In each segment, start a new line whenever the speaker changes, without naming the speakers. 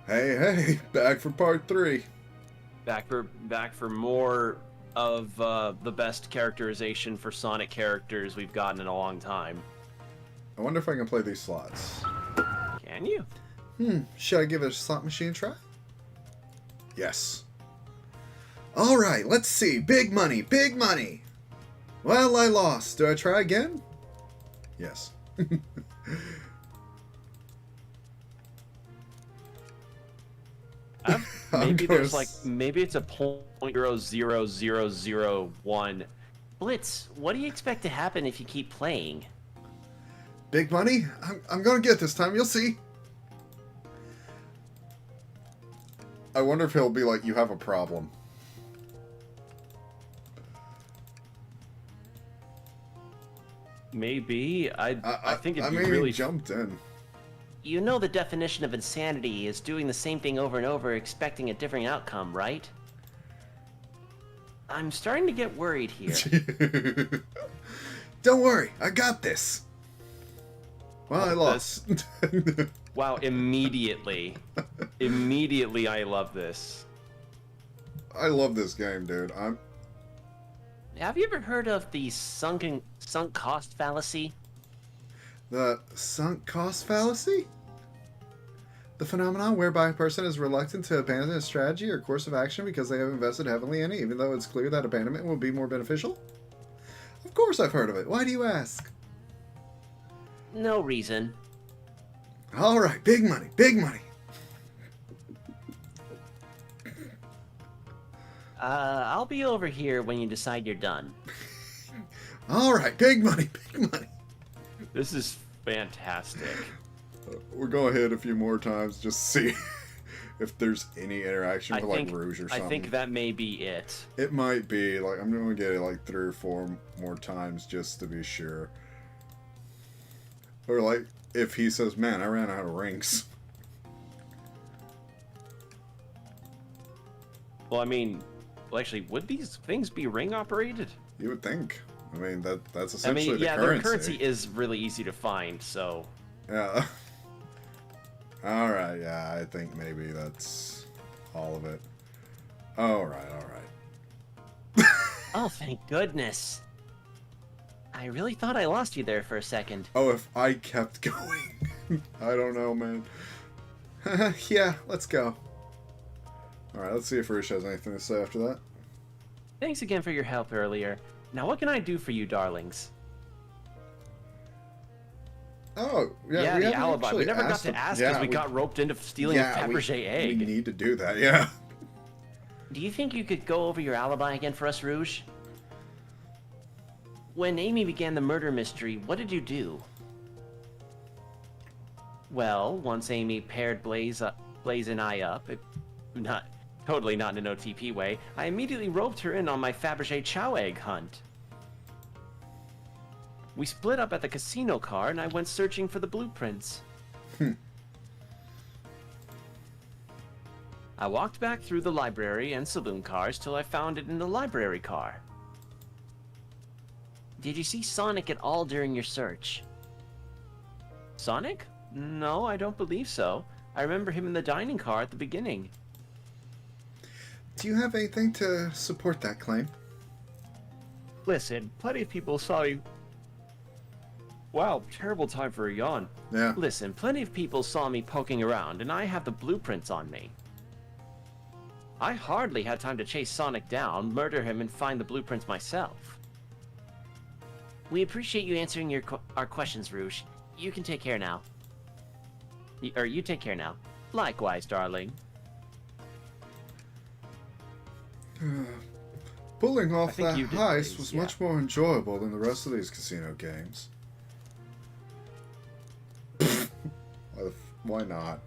Hey, back for part 3.
Back for more of the best characterization for Sonic characters we've gotten in a long time.
I wonder if I can play these slots.
Can you?
Should I give it a slot machine try? Yes. Alright, let's see. Big money, big money! Well, I lost. Do I try again? Yes.
Maybe it's a 0.0001. Blitz, what do you expect to happen if you keep playing?
Big money? I'm gonna get this time, you'll see. I wonder if he'll be like, you have a problem.
Maybe. I think it'd be
mean,
really...
he jumped in.
You know the definition of insanity is doing the same thing over and over expecting a different outcome, right? I'm starting to get worried here.
Don't worry, I got this. Well, I lost.
Wow, immediately. Immediately I love this.
I love this game, dude.
Have you ever heard of the sunk cost fallacy?
The sunk cost fallacy? The phenomenon whereby a person is reluctant to abandon a strategy or course of action because they have invested heavily in it, even though it's clear that abandonment will be more beneficial? Of course I've heard of it. Why do you ask?
No reason.
Alright, big money, big money.
I'll be over here when you decide you're done.
Alright, big money, big money.
This is fantastic.
We're going to hit a few more times just to see if there's any interaction with like Rouge or something.
I think that may be it.
It might be. Like, I'm going to get it like 3 or 4 more times just to be sure. Or like, if he says, man, I ran out of rings.
Well, I mean, actually, would these things be ring operated?
You would think. I mean, that's essentially the currency.
Their currency is really easy to find, so...
Yeah. Alright, yeah, I think maybe that's all of it. Alright.
Oh, thank goodness. I really thought I lost you there for a second.
Oh, if I kept going. I don't know, man. Yeah, let's go. Alright, let's see if Rouge has anything to say after that.
Thanks again for your help earlier. Now what can I do for you, darlings?
Oh, yeah,
the alibi. We never got to ask because we got roped into stealing a Fabergé egg.
We need to do that, yeah.
Do you think you could go over your alibi again for us, Rouge? When Amy began the murder mystery, what did you do? Well, once Amy paired Blaze and I up, totally not in an OTP way, I immediately roped her in on my Fabergé chow egg hunt. We split up at the casino car, and I went searching for the blueprints. I walked back through the library and saloon cars till I found it in the library car. Did you see Sonic at all during your search? Sonic? No, I don't believe so. I remember him in the dining car at the beginning.
Do you have anything to support that claim?
Listen, plenty of people saw you... Wow, terrible time for a yawn.
Yeah.
Listen, plenty of people saw me poking around, and I have the blueprints on me. I hardly had time to chase Sonic down, murder him, and find the blueprints myself.
We appreciate you answering our questions, Rouge. You can take care now. You take care now.
Likewise, darling.
Pulling off that heist was much more enjoyable than the rest of these casino games. Why not?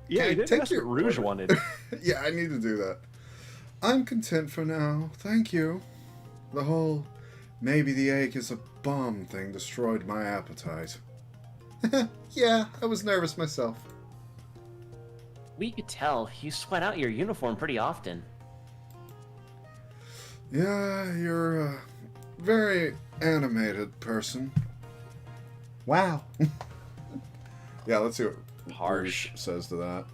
Yeah, that's what Rouge wanted.
Yeah, I need to do that. I'm content for now, thank you. The whole maybe the egg is a bomb thing destroyed my appetite. Yeah, I was nervous myself.
We could tell. You sweat out your uniform pretty often.
Yeah, you're a very animated person. Wow. Yeah, let's see what Rouge says to that.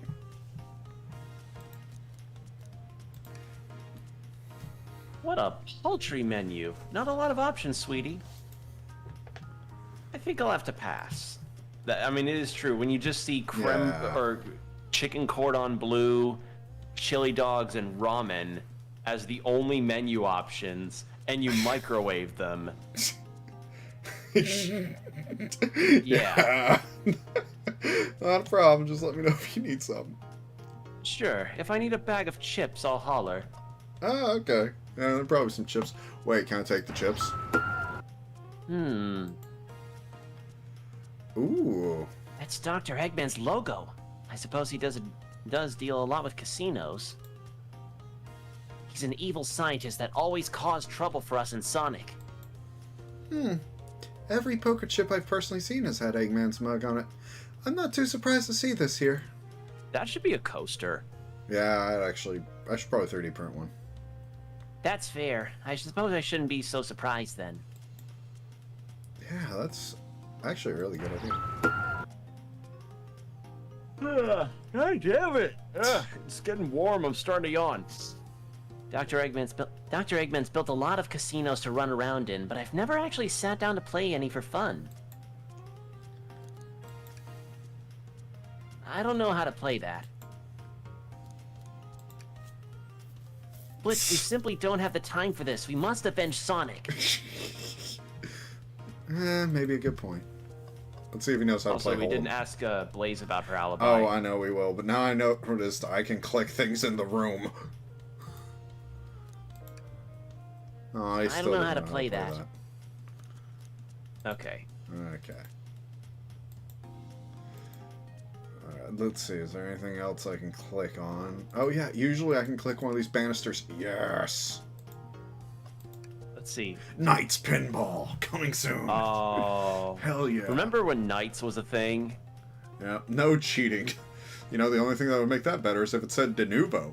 What a paltry menu. Not a lot of options, sweetie. I think I'll have to pass. I mean, it is true. When you just see creme
Yeah.
or chicken cordon bleu, chili dogs, and ramen as the only menu options, and you microwave them. Yeah.
Not a problem. Just let me know if you need something.
Sure. If I need a bag of chips, I'll holler.
Oh, okay. Yeah, probably some chips. Wait, can I take the chips? Ooh.
That's Dr. Eggman's logo. I suppose he does deal a lot with casinos. He's an evil scientist that always caused trouble for us in Sonic.
Every poker chip I've personally seen has had Eggman's mug on it. I'm not too surprised to see this here.
That should be a coaster.
Yeah, I should probably 3D print one.
That's fair. I suppose I shouldn't be so surprised then.
Yeah, that's actually a really good idea.
God damn it! It's getting warm. I'm starting to yawn. Dr. Eggman's built a lot of casinos to run around in, but I've never actually sat down to play any for fun. I don't know how to play that. Blitz, we simply don't have the time for this. We must avenge Sonic.
Maybe a good point. Let's see if he knows how to play
Also, we
Hold'em.
didn't ask Blaze about her alibi.
Oh, I know we will, but now I know this. I can click things in the room. Oh, I
don't know how to play that. Okay.
Okay. Alright, let's see. Is there anything else I can click on? Oh, yeah. Usually I can click one of these banisters. Yes!
Let's see.
Knights Pinball! Coming soon!
Oh.
Hell yeah.
Remember when Knights was a thing?
Yeah. No cheating. You know, the only thing that would make that better is if it said de novo.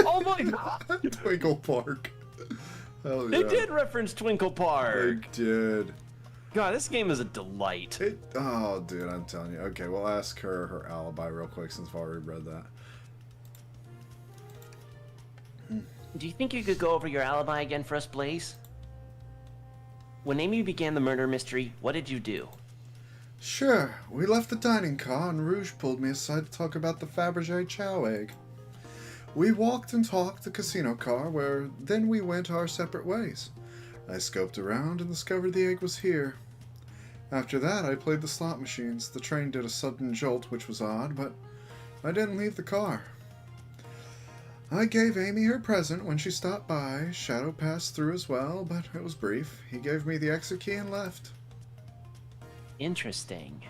Oh my god!
Twinkle Park. Hell yeah.
They did reference Twinkle Park!
They did.
God, this game is a delight.
Oh, dude, I'm telling you. Okay, we'll ask her alibi real quick since I've already read that.
Do you think you could go over your alibi again for us, Blaze? When Amy began the murder mystery, what did you do?
Sure. We left the dining car and Rouge pulled me aside to talk about the Fabergé chow egg. We walked and talked the casino car, where then we went our separate ways. I scoped around and discovered the egg was here. After that, I played the slot machines. The train did a sudden jolt, which was odd, but I didn't leave the car. I gave Amy her present when she stopped by. Shadow passed through as well, but it was brief. He gave me the exit key and left.
Interesting.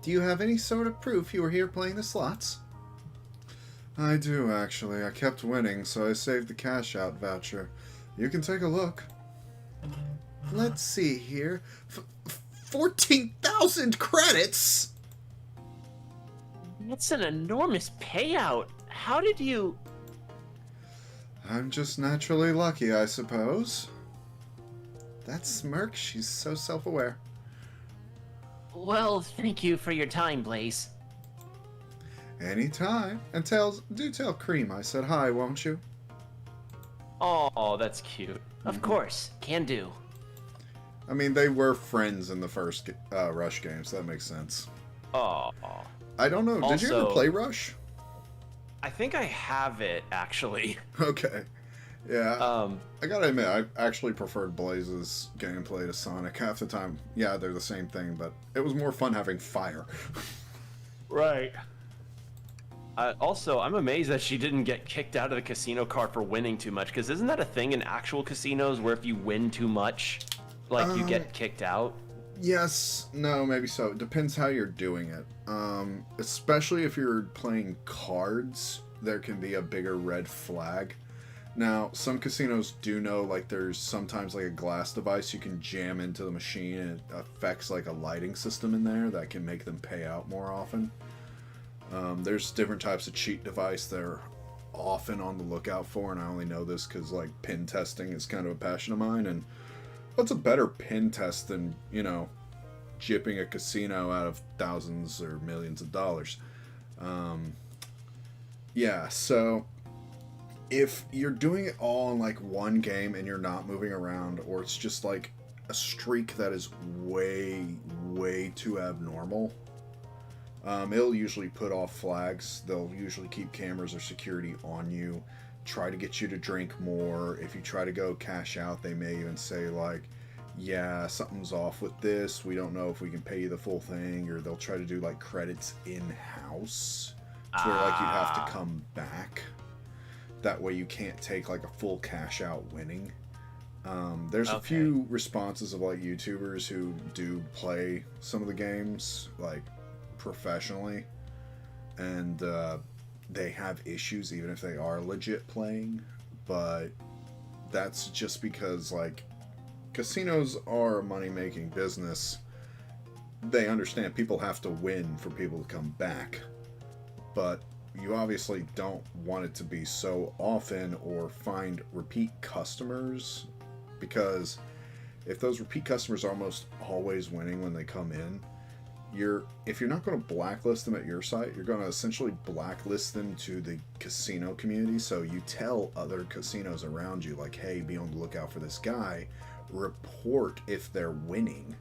Do you have any sort of proof you were here playing the slots? I do, actually. I kept winning, so I saved the cash-out voucher. You can take a look. Let's see here. 14,000 credits?!
That's an enormous payout. How did you...
I'm just naturally lucky, I suppose. That smirk, she's so self-aware.
Well, thank you for your time, Blaze.
Anytime. And do tell Cream I said hi, won't you?
Oh, that's cute. Of course, can do.
I mean, they were friends in the first Rush game, so that makes sense.
Oh.
I don't know. Did you ever
Also-
play Rush?
I think I have it, actually.
Okay. Yeah. I gotta admit, I actually preferred Blaze's gameplay to Sonic. Half the time, yeah, they're the same thing, but it was more fun having fire.
Right. Also, I'm amazed that she didn't get kicked out of the casino car for winning too much, because isn't that a thing in actual casinos where if you win too much, like, you get kicked out?
Yes, no, maybe so. It depends how you're doing it. Especially if you're playing cards, there can be a bigger red flag. Now, some casinos do know, like, there's sometimes, like, a glass device you can jam into the machine, and it affects, like, a lighting system in there that can make them pay out more often. There's different types of cheat device they're often on the lookout for, and I only know this because, like, pin testing is kind of a passion of mine, and what's a better pin test than, you know, gypping a casino out of thousands or millions of dollars? Yeah, so if you're doing it all in like one game and you're not moving around, or it's just like a streak that is way too abnormal, it'll usually put off flags. They'll usually keep cameras or security on you, try to get you to drink more. If you try to go cash out, they may even say like, yeah, something's off with this, we don't know if we can pay you the full thing, or they'll try to do like credits in-house to where like you have to come back. That way you can't take like a full cash out winning. There's a few responses of like YouTubers who do play some of the games like professionally, and they have issues even if they are legit playing, but that's just because like casinos are a money-making business. They understand people have to win for people to come back, but you obviously don't want it to be so often or find repeat customers, because if those repeat customers are almost always winning when they come in, if you're not going to blacklist them at your site, you're going to essentially blacklist them to the casino community. So you tell other casinos around you like, hey, be on the lookout for this guy, report if they're winning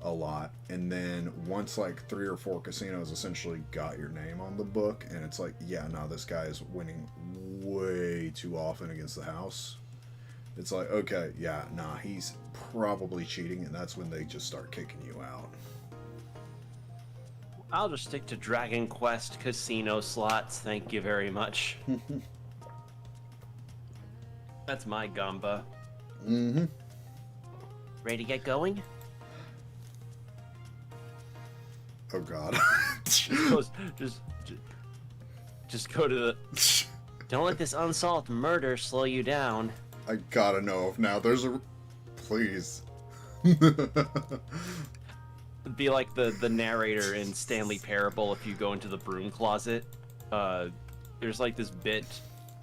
a lot, and then once like 3 or 4 casinos essentially got your name on the book and it's like, yeah, no, this guy is winning way too often against the house, it's like, okay, yeah, nah, he's probably cheating, and that's when they just start kicking you out.
I'll just stick to Dragon Quest casino slots, thank you very much. That's my gamba.
Mm-hmm.
Ready to get going?
Oh god.
Just go to the... Don't let this unsolved murder slow you down.
I gotta know if now there's a... Please.
It'd be like the narrator in Stanley Parable if you go into the broom closet. There's like this bit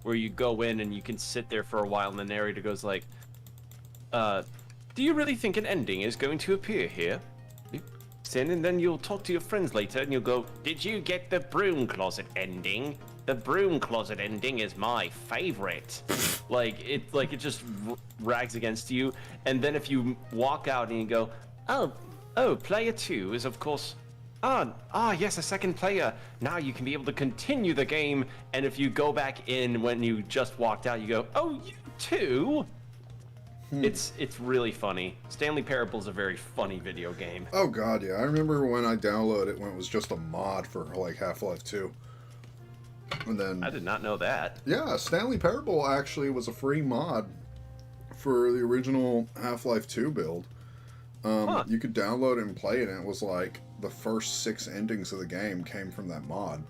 where you go in and you can sit there for a while and the narrator goes like, do you really think an ending is going to appear here? And then you'll talk to your friends later and you'll go, did you get the broom closet ending? The broom closet ending is my favorite. it just rags against you. And then if you walk out and you go, oh, player 2 is of course, yes, a second player. Now you can be able to continue the game. And if you go back in when you just walked out, you go, oh, you too? It's really funny. Stanley Parable is a very funny video game.
Oh god, yeah. I remember when I downloaded it when it was just a mod for like Half-Life 2. And then
I did not know that.
Yeah, Stanley Parable actually was a free mod for the original Half-Life 2 build. You could download it and play it, and it was like the first 6 endings of the game came from that mod.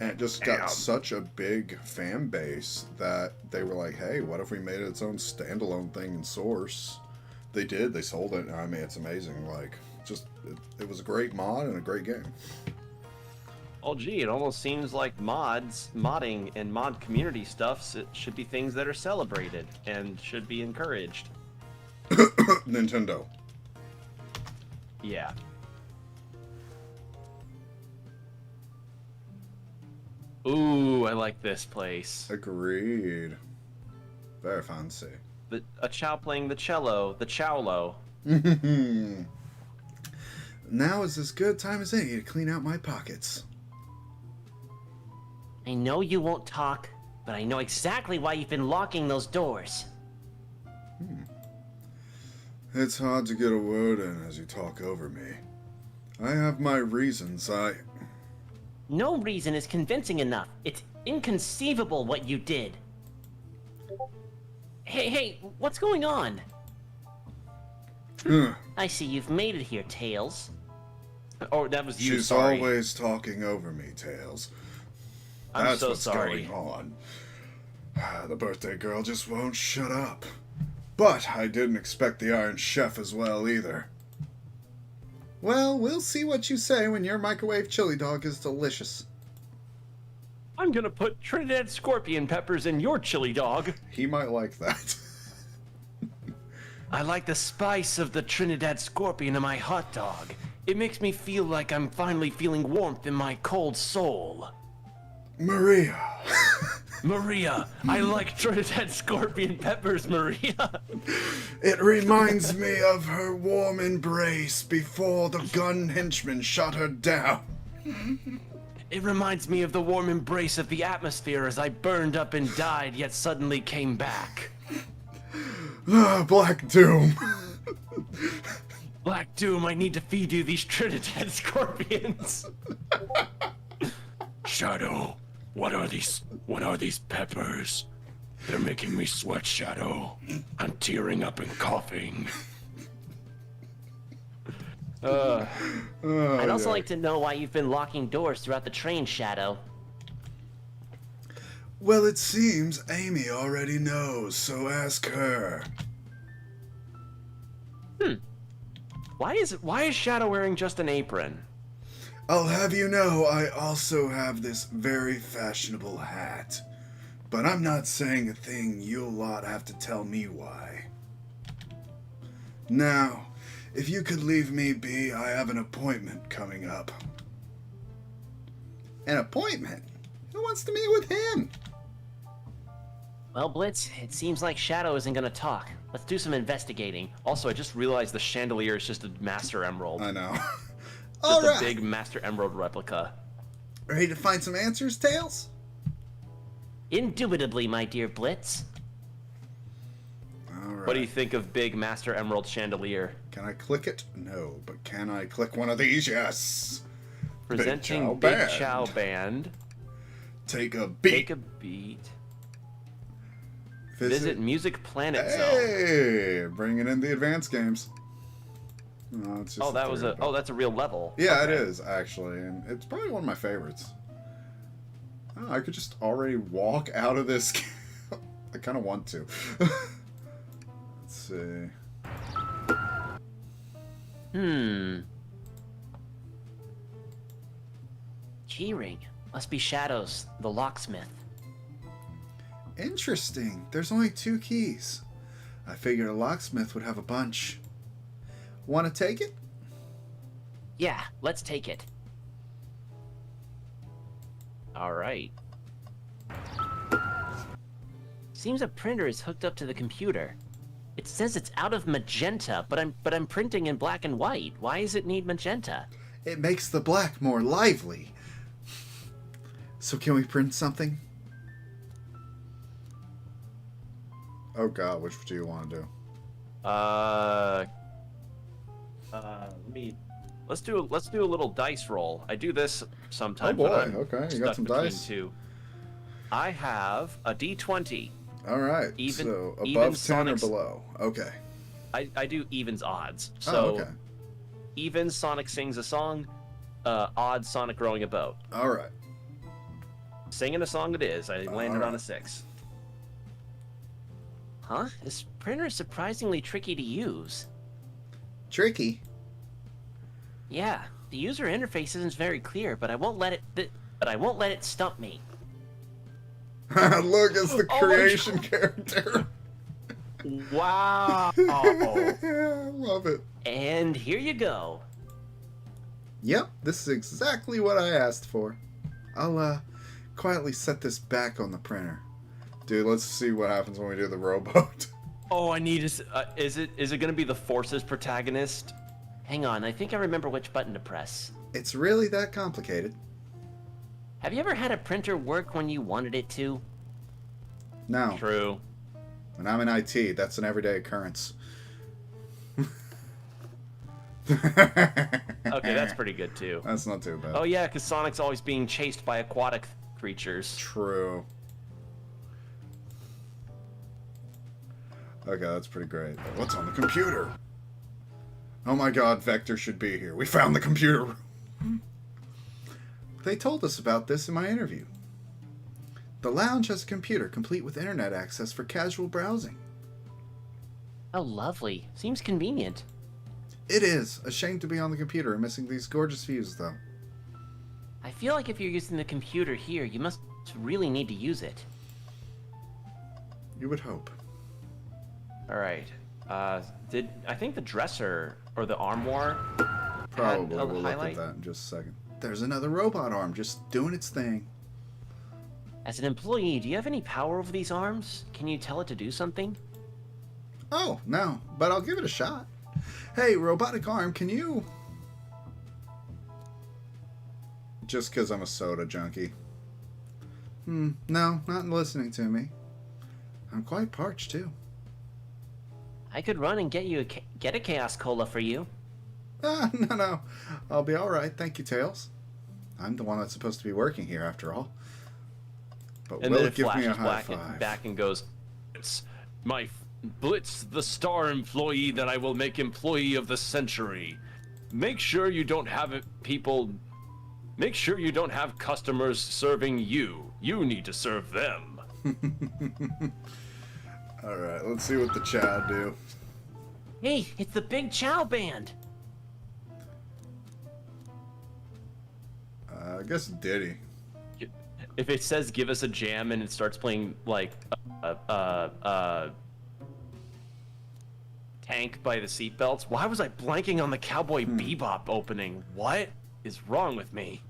And it just got such a big fan base that they were like, hey, what if we made it its own standalone thing in Source? They did. They sold it. And I mean, it's amazing. Like, it was a great mod and a great game.
Oh, gee, it almost seems like modding, and mod community stuff should be things that are celebrated and should be encouraged.
Nintendo.
Yeah. Ooh, I like this place.
Agreed. Very fancy.
A chow playing the cello, the chowlo.
Now is as good time as any to clean out my pockets.
I know you won't talk, but I know exactly why you've been locking those doors.
It's hard to get a word in as you talk over me. I have my reasons.
No reason is convincing enough. It's inconceivable what you did. Hey, what's going on? I see you've made it here, Tails.
Oh, that was you,
She's
sorry.
always talking over me, Tails.
I'm
That's
so
what's
sorry.
going on. The birthday girl just won't shut up. But I didn't expect the Iron Chef as well, either. Well, we'll see what you say when your microwave chili dog is delicious.
I'm gonna put Trinidad scorpion peppers in your chili dog.
He might like that.
I like the spice of the Trinidad scorpion in my hot dog. It makes me feel like I'm finally feeling warmth in my cold soul.
Maria.
Maria, I like Trinidad scorpion peppers, Maria.
It reminds me of her warm embrace before the gun henchman shot her down.
It reminds me of the warm embrace of the atmosphere as I burned up and died, yet suddenly came back.
Black Doom.
Black Doom, I need to feed you these Trinidad scorpions. Shadow, what are these peppers? They're making me sweat, Shadow. I'm tearing up and coughing.
I'd also like to know why you've been locking doors throughout the train, Shadow.
Well, it seems Amy already knows, so ask her.
Why is Shadow wearing just an apron?
I'll have you know I also have this very fashionable hat. But I'm not saying a thing you'll lot have to tell me why. Now, if you could leave me be, I have an appointment coming up. An appointment? Who wants to meet with him?
Well, Blitz, it seems like Shadow isn't gonna talk. Let's do some investigating.
Also, I just realized the chandelier is just a Master Emerald.
I know.
Just
Alright.
a big Master Emerald replica.
Ready to find some answers, Tails?
Indubitably, my dear Blitz.
Alright.
What do you think of big Master Emerald chandelier?
Can I click it? No, but can I click one of these? Yes.
Presenting
Big
Big
Chow
Chow
Band.
Band.
Take a beat.
Take a beat. Visit Music Planet Zone.
Hey, bringing in the advanced games. No, it's just
Oh, that was a. Oh, that's a real level.
Yeah,
Okay.
it is actually, and it's probably one of my favorites. Oh, I could just already walk out of this. I kind of want to. Let's see.
Keyring. Must be Shadow's, the locksmith.
Interesting. There's only 2 keys. I figured a locksmith would have a bunch. Want to take it?
Yeah, let's take it. Alright. Seems a printer is hooked up to the computer. It says it's out of magenta, but I'm printing in black and white. Why does it need magenta?
It makes the black more lively. So can we print something? Oh god, which do you want to do?
Let's do a little dice roll. I do this sometimes.
Oh boy,
when I'm
okay, you
stuck
got some
between
dice.
2. I have a D20.
Alright,
Even-
so
even
above 10 or
Sonic's-
below. Okay.
I do evens odds. So
Oh, okay.
even Sonic sings a song, odds Sonic rowing a boat.
Alright.
Singing a song it is. I landed on
Alright.
a 6.
Huh? This printer is surprisingly tricky to use.
Tricky.
Yeah, the user interface isn't very clear, but I won't let it stump me.
Look, it's the
Oh my
creation character.
Wow.
I love it.
And here you go.
Yep, this is exactly what I asked for. I'll quietly set this back on the printer. Dude, let's see what happens when we do the rowboat.
Oh, I need is it gonna be the Forces protagonist?
Hang on, I think I remember which button to press.
It's really that complicated.
Have you ever had a printer work when you wanted it to?
No.
True.
When I'm in IT, that's an everyday occurrence.
Okay, that's pretty good too.
That's not too bad.
Oh yeah, because Sonic's always being chased by aquatic creatures.
True. Okay, that's pretty great. What's on the computer? Oh my god, Vector should be here. We found the computer room. They told us about this in my interview. The lounge has a computer complete with internet access for casual browsing.
Oh, lovely. Seems convenient.
It is. A shame to be on the computer and missing these gorgeous views, though.
I feel like if you're using the computer here, you must really need to use it.
You would hope.
All right. Did I think the dresser or the armoire
Probably.
had a
We'll look at
highlight?
that in just a second. There's another robot arm just doing its thing.
As an employee, do you have any power over these arms? Can you tell it to do something?
Oh, no, but I'll give it a shot. Hey, robotic arm, can you... Just because I'm a soda junkie. No, not listening to me. I'm quite parched, too.
I could run and get a Chaos Cola for you.
No. I'll be alright, thank you, Tails. I'm the one that's supposed to be working here, after all. But
And
will
then
it
it
give me a
flashes
high five?
back and goes, "It's my Blitz, the star employee that I will make employee of the century. Make sure you don't have Make sure you don't have customers serving you. You need to serve them."
Alright, let's see what the Chow do.
Hey, it's the Big Chow Band!
I guess Diddy.
If it says "give us a jam" and it starts playing like Tank by the Seatbelts, why was I blanking on the Cowboy Bebop opening? What is wrong with me?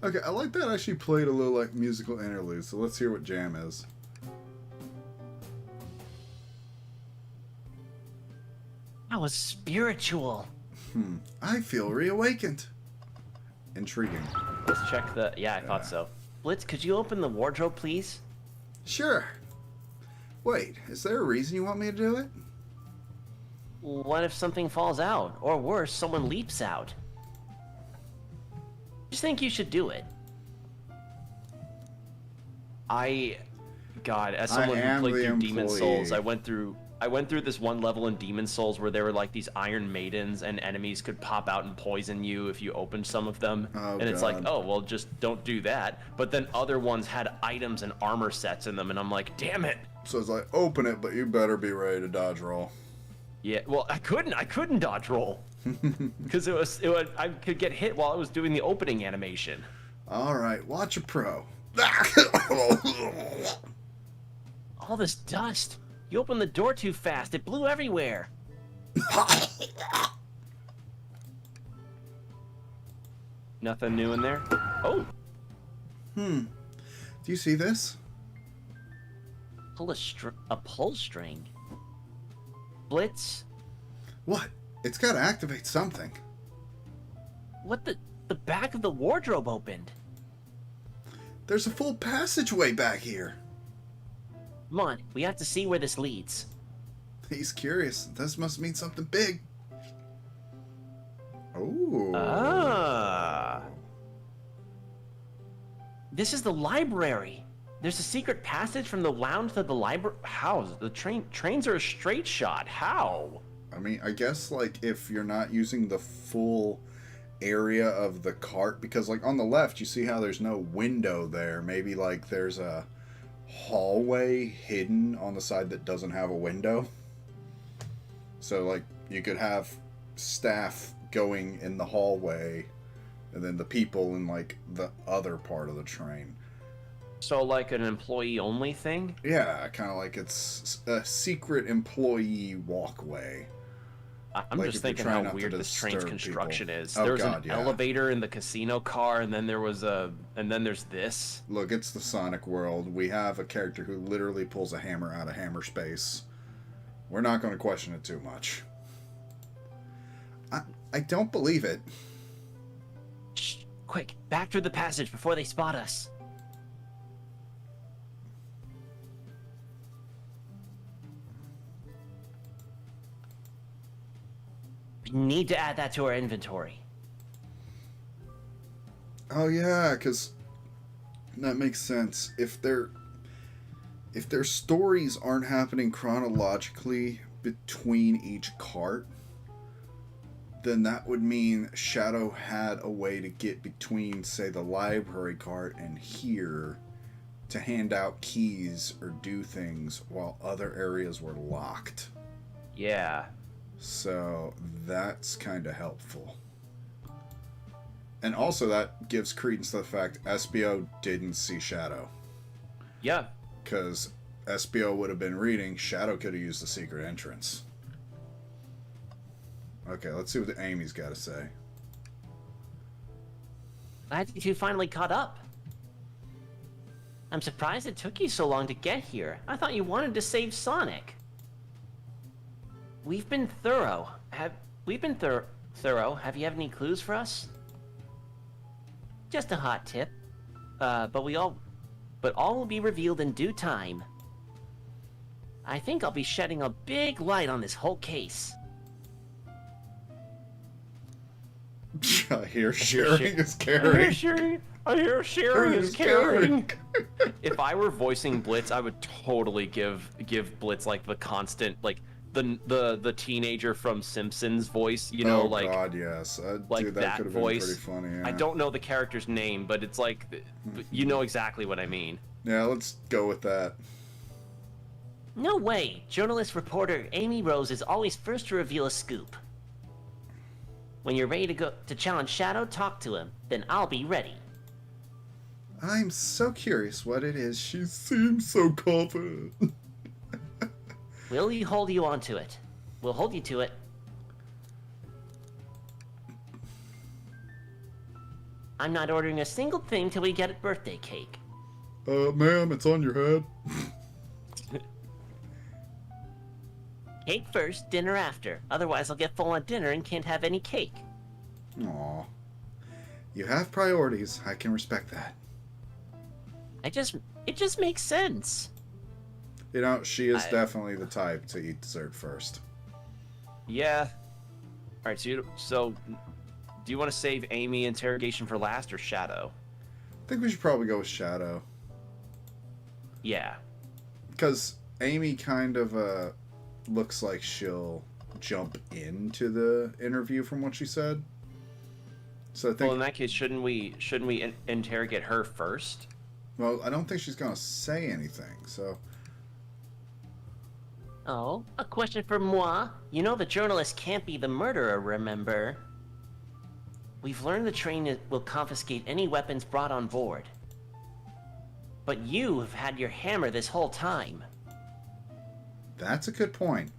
Okay, I like that actually played a little like musical interlude, so let's hear what jam is.
That was spiritual.
I feel reawakened. Intriguing.
Let's check the... Yeah, I thought so. Blitz, could you open the wardrobe, please?
Sure. Wait, is there a reason you want me to do it?
What if something falls out? Or worse, someone leaps out? Just think you should do it.
God, as someone
am
who played
the
through Demon
employee.
Souls, I went through this one level in Demon Souls where there were like these Iron Maidens and enemies could pop out and poison you if you opened some of them.
Oh,
and it's like,
God.
oh, well, just don't do that. But then other ones had items and armor sets in them, and I'm like, damn it.
So it's like, open it, but you better be ready to dodge roll.
Yeah, well, I couldn't dodge roll. Because I could get hit while I was doing the opening animation.
Alright, watch a pro.
All this dust. You opened the door too fast. It blew everywhere.
Nothing new in there? Oh,
Do you see this?
Pull a pull string. Blitz?
What? It's gotta activate something.
What the back of the wardrobe opened.
There's a full passageway back here.
Come on, we have to see where this leads.
He's curious. This must mean something big. Oh.
ah.
This is the library. There's a secret passage from the lounge to the library. How? The trains are a straight shot. How?
I mean, I guess, like, if you're not using the full area of the cart, because, like, on the left, you see how there's no window there. Maybe, like, there's a hallway hidden on the side that doesn't have a window. So, like, you could have staff going in the hallway, and then the people in, like, the other part of the train.
So like an employee-only thing?
Yeah, kind of like it's a secret employee walkway.
I'm
Like,
just
if you're
thinking
trying
how
not to
weird this train's
disturb
construction
people.
is.
Oh,
There's
God,
an
yeah.
elevator in the casino car, and then there's this.
Look, it's the Sonic world. We have a character who literally pulls a hammer out of hammer space. We're not going to question it too much. I don't believe it.
Shh, quick, back through the passage before they spot us. We need to add that to our inventory.
Oh yeah, because that makes sense. If their stories aren't happening chronologically between each cart, then that would mean Shadow had a way to get between, say, the library cart and here to hand out keys or do things while other areas were locked.
Yeah.
So that's kind of helpful. And also that gives credence to the fact SBO didn't see Shadow.
Yeah.
Because SBO would have been reading, Shadow could have used the secret entrance. Okay, let's see what Amy's got to say.
I think you finally caught up. I'm surprised it took you so long to get here. I thought you wanted to save Sonic. We've been thorough. Thorough. Have you have any clues for us? Just a hot tip. But all will be revealed in due time. I think I'll be shedding a big light on this whole case.
I hear sharing is caring.
I hear sharing is caring. If I were voicing Blitz, I would totally give Blitz like the constant, like the teenager from Simpsons voice, you know, like
God, yes,
like
dude,
that
could have
voice.
been pretty funny. Yeah.
I don't know the character's name, but it's like, you know exactly what I mean.
Yeah, let's go with that.
No way! Journalist reporter Amy Rose is always first to reveal a scoop. When you're ready to challenge Shadow, talk to him. Then I'll be ready.
I'm so curious what it is. She seems so confident.
We'll hold you onto it. We'll hold you to it. I'm not ordering a single thing till we get a birthday cake.
Ma'am, it's on your head.
Cake first, dinner after. Otherwise I'll get full on dinner and can't have any cake.
Aw. You have priorities. I can respect that.
It just makes sense.
You know, she is definitely the type to eat dessert first.
Yeah. All right. So, do you want to save Amy interrogation for last or Shadow?
I think we should probably go with Shadow.
Yeah.
Because Amy kind of looks like she'll jump into the interview from what she said. So I think.
Well, in that case, shouldn't we interrogate her first?
Well, I don't think she's gonna say anything. So.
Oh, a question for moi. You know the journalist can't be the murderer, remember? We've learned the train will confiscate any weapons brought on board. But you have had your hammer this whole time.
That's a good point.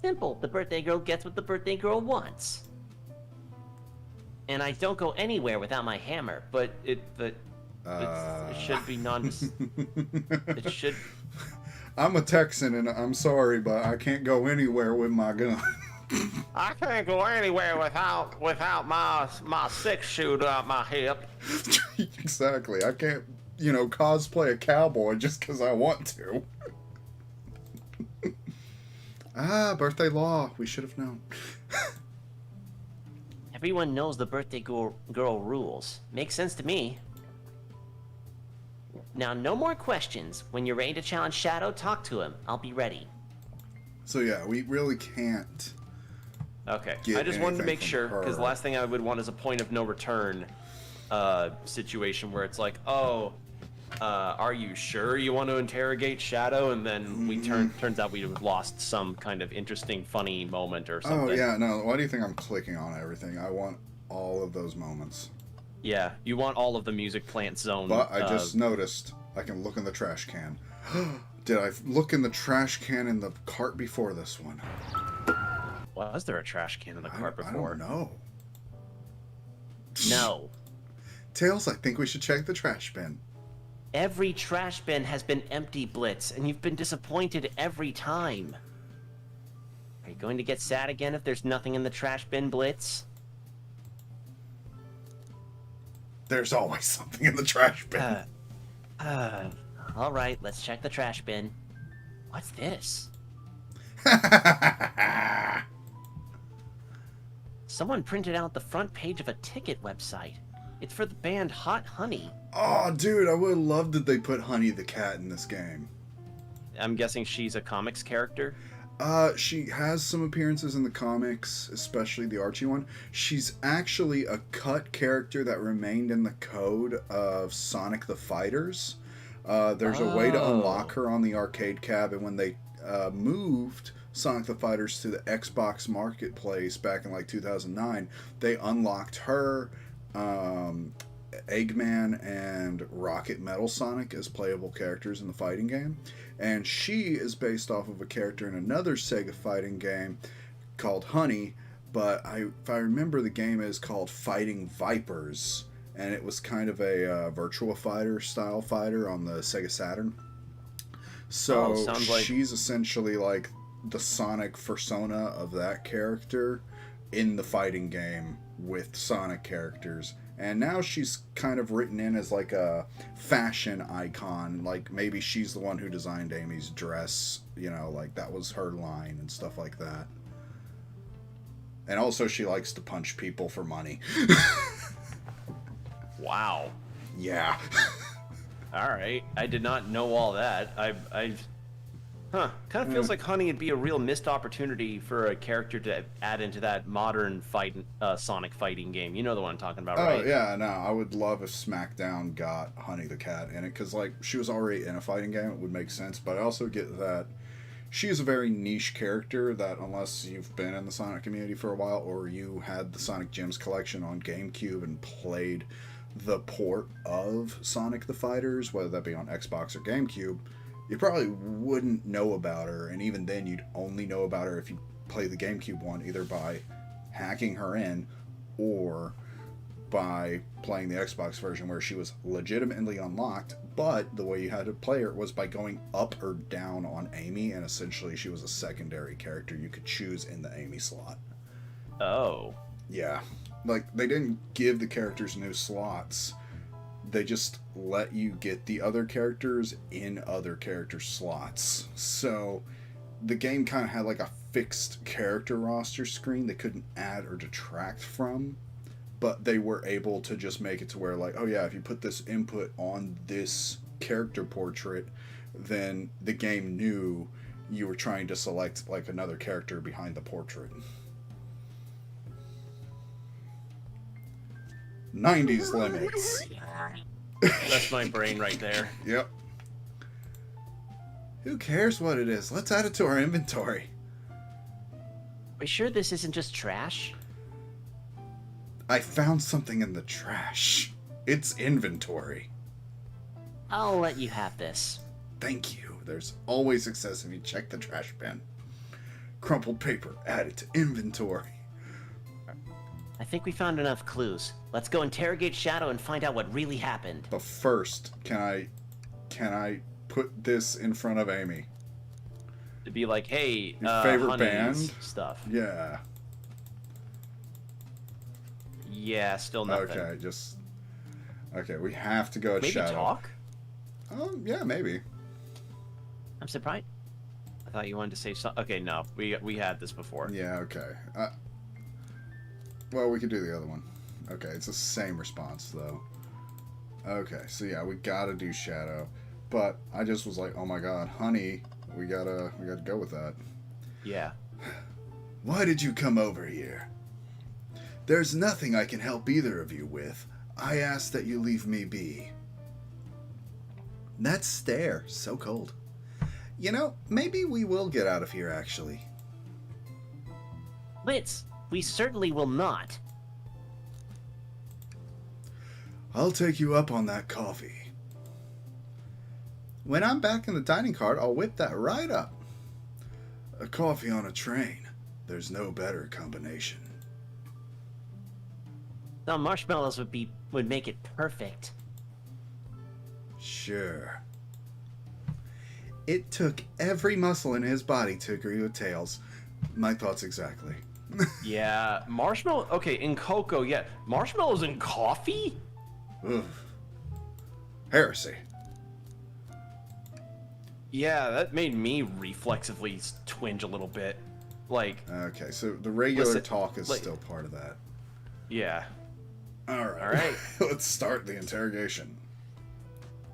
Simple. The birthday girl gets what the birthday girl wants. And I don't go anywhere without my hammer, but it should be it should...
I'm a Texan, and I'm sorry, but I can't go anywhere with my gun.
I can't go anywhere without my 6-shooter up my hip.
Exactly. I can't, cosplay a cowboy just because I want to. Birthday law. We should have known.
Everyone knows the birthday girl rules. Makes sense to me. Now, no more questions. When you're ready to challenge Shadow, talk to him. I'll be ready.
So yeah, we really can't.
Okay. I just wanted to make sure, because the last thing I would want is a point of no return situation where it's like, oh, are you sure you want to interrogate Shadow? And then turns out we've lost some kind of interesting, funny moment or something.
Oh yeah, no. Why do you think I'm clicking on everything? I want all of those moments.
Yeah, you want all of the music plant zone.
But I just noticed I can look in the trash can. Did I look in the trash can in the cart before this one?
Was there a trash can in the cart before?
I don't know.
No.
Tails, I think we should check the trash bin.
Every trash bin has been empty, Blitz, and you've been disappointed every time. Are you going to get sad again if there's nothing in the trash bin, Blitz?
There's always something in the trash bin.
All right, let's check the trash bin. What's this? Someone printed out the front page of a ticket website. It's for the band Hot Honey.
Oh, dude, I would have loved that they put Honey the cat in this game.
I'm guessing she's a comics character?
She has some appearances in the comics, especially the Archie one. She's actually a cut character that remained in the code of Sonic the Fighters. There's a way to unlock her on the arcade cab, and when they moved Sonic the Fighters to the Xbox Marketplace back in like 2009, they unlocked her, Eggman, and Rocket Metal Sonic as playable characters in the fighting game. And she is based off of a character in another Sega fighting game called Honey, but if I remember, the game is called Fighting Vipers, and it was kind of a Virtua Fighter style fighter on the Sega Saturn. So
sounds like...
she's essentially like the Sonic persona of that character in the fighting game with Sonic characters. And now she's kind of written in as like a fashion icon. Like maybe she's the one who designed Amy's dress. You know, like that was her line and stuff like that. And also she likes to punch people for money.
Wow.
Yeah.
All right. I did not know all that. Kind of feels like Honey would be a real missed opportunity for a character to add into that modern Sonic fighting game. You know the one I'm talking about, right?
Oh, yeah, no, I would love if SmackDown got Honey the Cat in it, because, like, she was already in a fighting game, it would make sense, but I also get that she is a very niche character that, unless you've been in the Sonic community for a while, or you had the Sonic Gems collection on GameCube and played the port of Sonic the Fighters, whether that be on Xbox or GameCube, you probably wouldn't know about her, and even then you'd only know about her if you play the GameCube one, either by hacking her in or by playing the Xbox version where she was legitimately unlocked, but the way you had to play her was by going up or down on Amy, and essentially she was a secondary character you could choose in the Amy slot.
Oh.
Yeah. Like, they didn't give the characters new slots. They just let you get the other characters in other character slots. So the game kind of had like a fixed character roster screen they couldn't add or detract from, but they were able to just make it to where, like, oh yeah, if you put this input on this character portrait, then the game knew you were trying to select like another character behind the portrait. 90s limits.
That's my brain right there.
Yep. Who cares what it is? Let's add it to our inventory.
Are you sure this isn't just trash?
I found something in the trash. It's inventory.
I'll let you have this.
Thank you. There's always success if you check the trash bin. Crumpled paper added to inventory.
I think we found enough clues. Let's go interrogate Shadow and find out what really happened.
But first, can I put this in front of Amy?
To be like, hey,
Your favorite
Honey's
band?
stuff.
Yeah.
Yeah, still nothing.
Okay, we have to go at
Maybe
Shadow.
talk?
Yeah, maybe.
I'm surprised. I thought you wanted to say something. Okay, no. We had this before.
Yeah, okay. Well, we could do the other one. Okay, it's the same response, though. Okay, so yeah, we gotta do Shadow. But I just was like, oh my god, Honey, we gotta go with that.
Yeah.
Why did you come over here? There's nothing I can help either of you with. I ask that you leave me be. That stare, so cold. You know, maybe we will get out of here, actually.
Blitz, we certainly will not.
I'll take you up on that coffee. When I'm back in the dining cart, I'll whip that right up. A coffee on a train. There's no better combination.
The marshmallows would make it perfect.
Sure. It took every muscle in his body to agree with Tails. My thoughts exactly.
Yeah, marshmallow. Okay, in cocoa, yeah. Marshmallows in coffee?
Ugh. Heresy.
Yeah, that made me reflexively twinge a little bit. Like.
Okay, so the regular talk is still part of that.
Yeah.
All
All right.
Let's start the interrogation.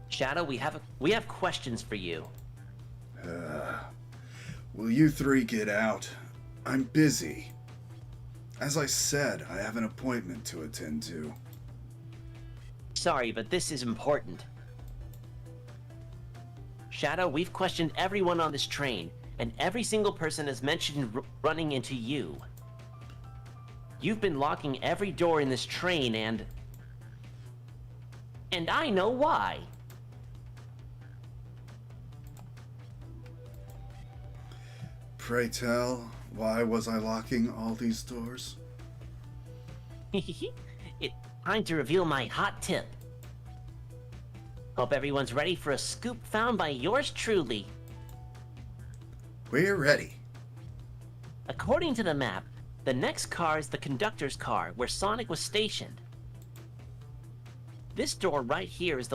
Shadow, we have questions for you.
Will you three get out? I'm busy. As I said, I have an appointment to attend to.
Sorry, but this is important. Shadow, we've questioned everyone on this train, and every single person has mentioned running into you. You've been locking every door in this train, and I know why.
Pray tell, why was I locking all these doors?
It's time to reveal my hot tip. Hope everyone's ready for a scoop found by yours truly.
We're ready.
According to the map, the next car is the conductor's car, where Sonic was stationed. This door right here is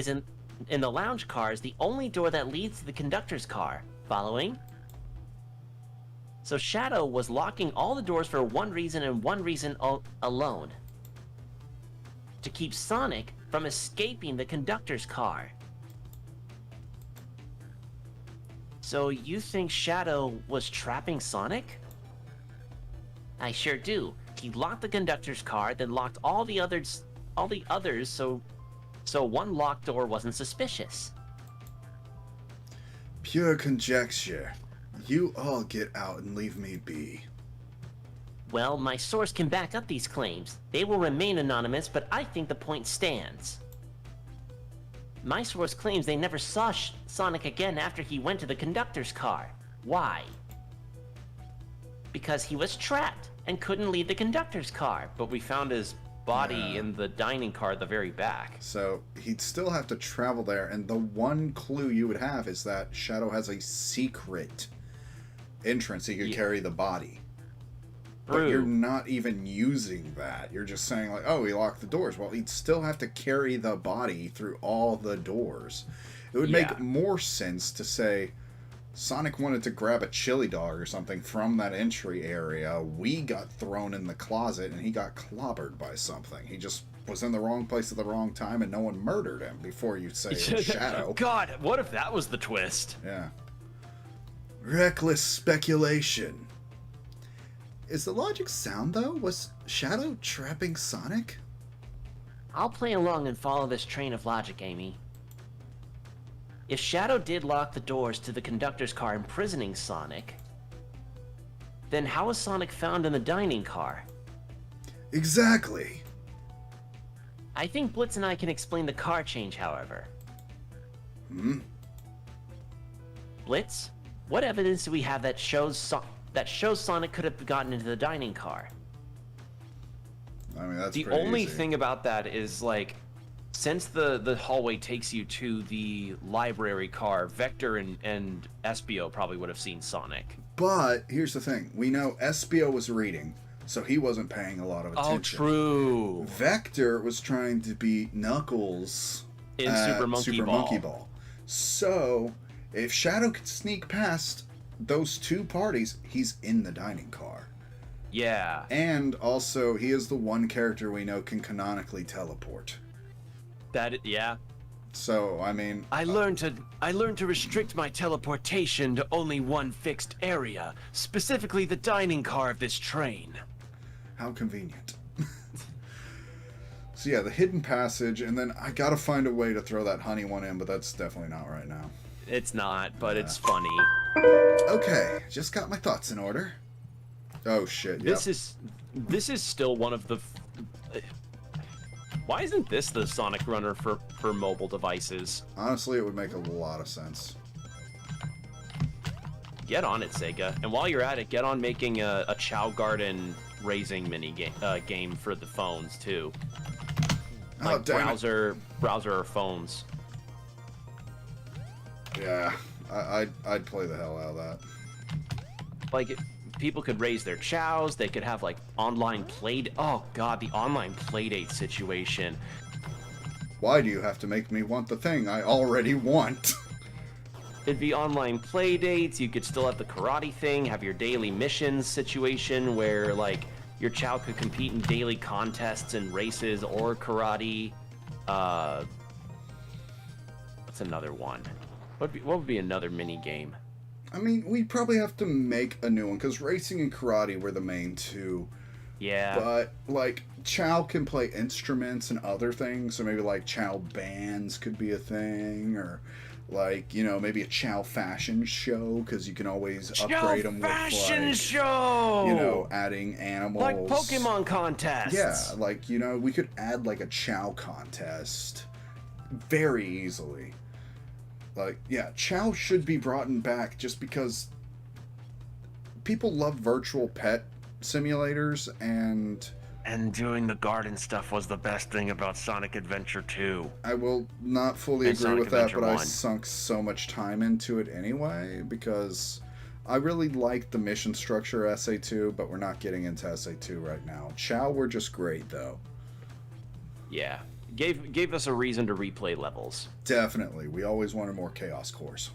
in the lounge car is the only door that leads to the conductor's car. Following? So Shadow was locking all the doors for one reason and one reason alone. To keep Sonic from escaping the conductor's car. So you think Shadow was trapping Sonic? I sure do. He locked the conductor's car, then locked all the others so one locked door wasn't suspicious.
Pure conjecture. You all get out and leave me be.
Well, my source can back up these claims. They will remain anonymous, but I think the point stands. My source claims they never saw Sonic again after he went to the conductor's car. Why? Because he was trapped and couldn't leave the conductor's car.
But we found his body in the dining car at the very back.
So he'd still have to travel there, and the one clue you would have is that Shadow has a secret entrance he could carry the body. But you're not even using that. You're just saying, like, oh, he locked the doors. Well, he'd still have to carry the body through all the doors. It would make more sense to say Sonic wanted to grab a chili dog or something from that entry area. We got thrown in the closet, and he got clobbered by something. He just was in the wrong place at the wrong time, and no one murdered him before you say it's Shadow.
God, what if that was the twist?
Yeah. Reckless speculation. Is the logic sound, though? Was Shadow trapping Sonic?
I'll play along and follow this train of logic, Amy. If Shadow did lock the doors to the conductor's car, imprisoning Sonic, then how was Sonic found in the dining car?
Exactly.
I think Blitz and I can explain the car change, however. Blitz, what evidence do we have that shows Sonic could have gotten into the dining car?
I mean, that's
the
pretty
only
easy.
thing about that is, like, since the hallway takes you to the library car, Vector and Espio probably would have seen Sonic.
But here's the thing. We know Espio was reading, so he wasn't paying a lot of attention.
Oh, true.
Vector was trying to beat Knuckles
In
at
Super Monkey Ball.
So, if Shadow could sneak past those two parties, he's in the dining car.
Yeah.
And also, he is the one character we know can canonically teleport.
Yeah.
So, I mean...
I learned to restrict my teleportation to only one fixed area, specifically the dining car of this train.
How convenient. So yeah, the hidden passage, and then I gotta find a way to throw that honey one in, but that's definitely not right now.
It's not, but it's funny.
Okay, just got my thoughts in order. Oh shit, yep.
This is still one of the... Why isn't this the Sonic Runner for mobile devices?
Honestly, it would make a lot of sense.
Get on it, Sega. And while you're at it, get on making a Chow Garden raising mini game for the phones too. Like browser or phones.
Yeah, I'd play the hell out of that.
Like, people could raise their chows. They could have like online oh god, the online playdate situation.
Why do you have to make me want the thing I already want?
It'd be online playdates. You could still have the karate thing, have your daily missions situation where like your chow could compete in daily contests and races or karate. What's another one? What would be another mini game?
I mean, we'd probably have to make a new one, because racing and karate were the main two.
Yeah.
But, like, Chow can play instruments and other things, so maybe, like, Chow bands could be a thing, or, like, you know, maybe a Chow fashion show, because you can always upgrade them with, like,
show!
you know, adding animals.
Like Pokemon contests!
Yeah, like, you know, we could add, like, a Chow contest very easily. Like, yeah, Chow should be brought back just because people love virtual pet simulators, and
And doing the garden stuff was the best thing about Sonic Adventure 2.
I will not fully
And
agree
Sonic
with that,
Adventure
but I
1.
sunk so much time into it anyway because I really liked the mission structure of SA2, but we're not getting into SA2 right now. Chow were just great though.
Yeah. Gave us a reason to replay levels.
Definitely. We always wanted more Chaos Cores.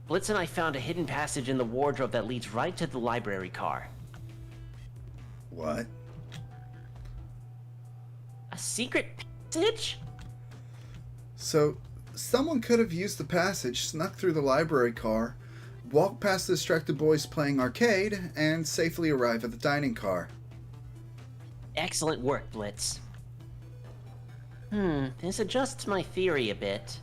Blitz and I found a hidden passage in the wardrobe that leads right to the library car.
What?
A secret passage?
So, someone could have used the passage, snuck through the library car, walked past the distracted boys playing arcade, and safely arrive at the dining car.
Excellent work, Blitz. This adjusts my theory a bit.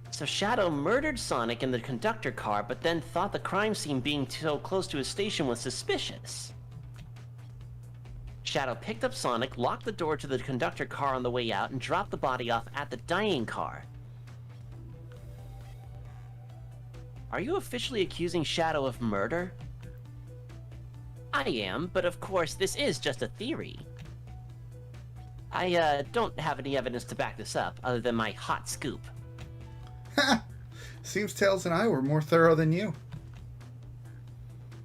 So Shadow murdered Sonic in the conductor car, but then thought the crime scene being so close to his station was suspicious. Shadow picked up Sonic, locked the door to the conductor car on the way out, and dropped the body off at the dining car. Are you officially accusing Shadow of murder? I am, but of course this is just a theory. I don't have any evidence to back this up, other than my hot scoop.
Ha! Seems Tails and I were more thorough than you.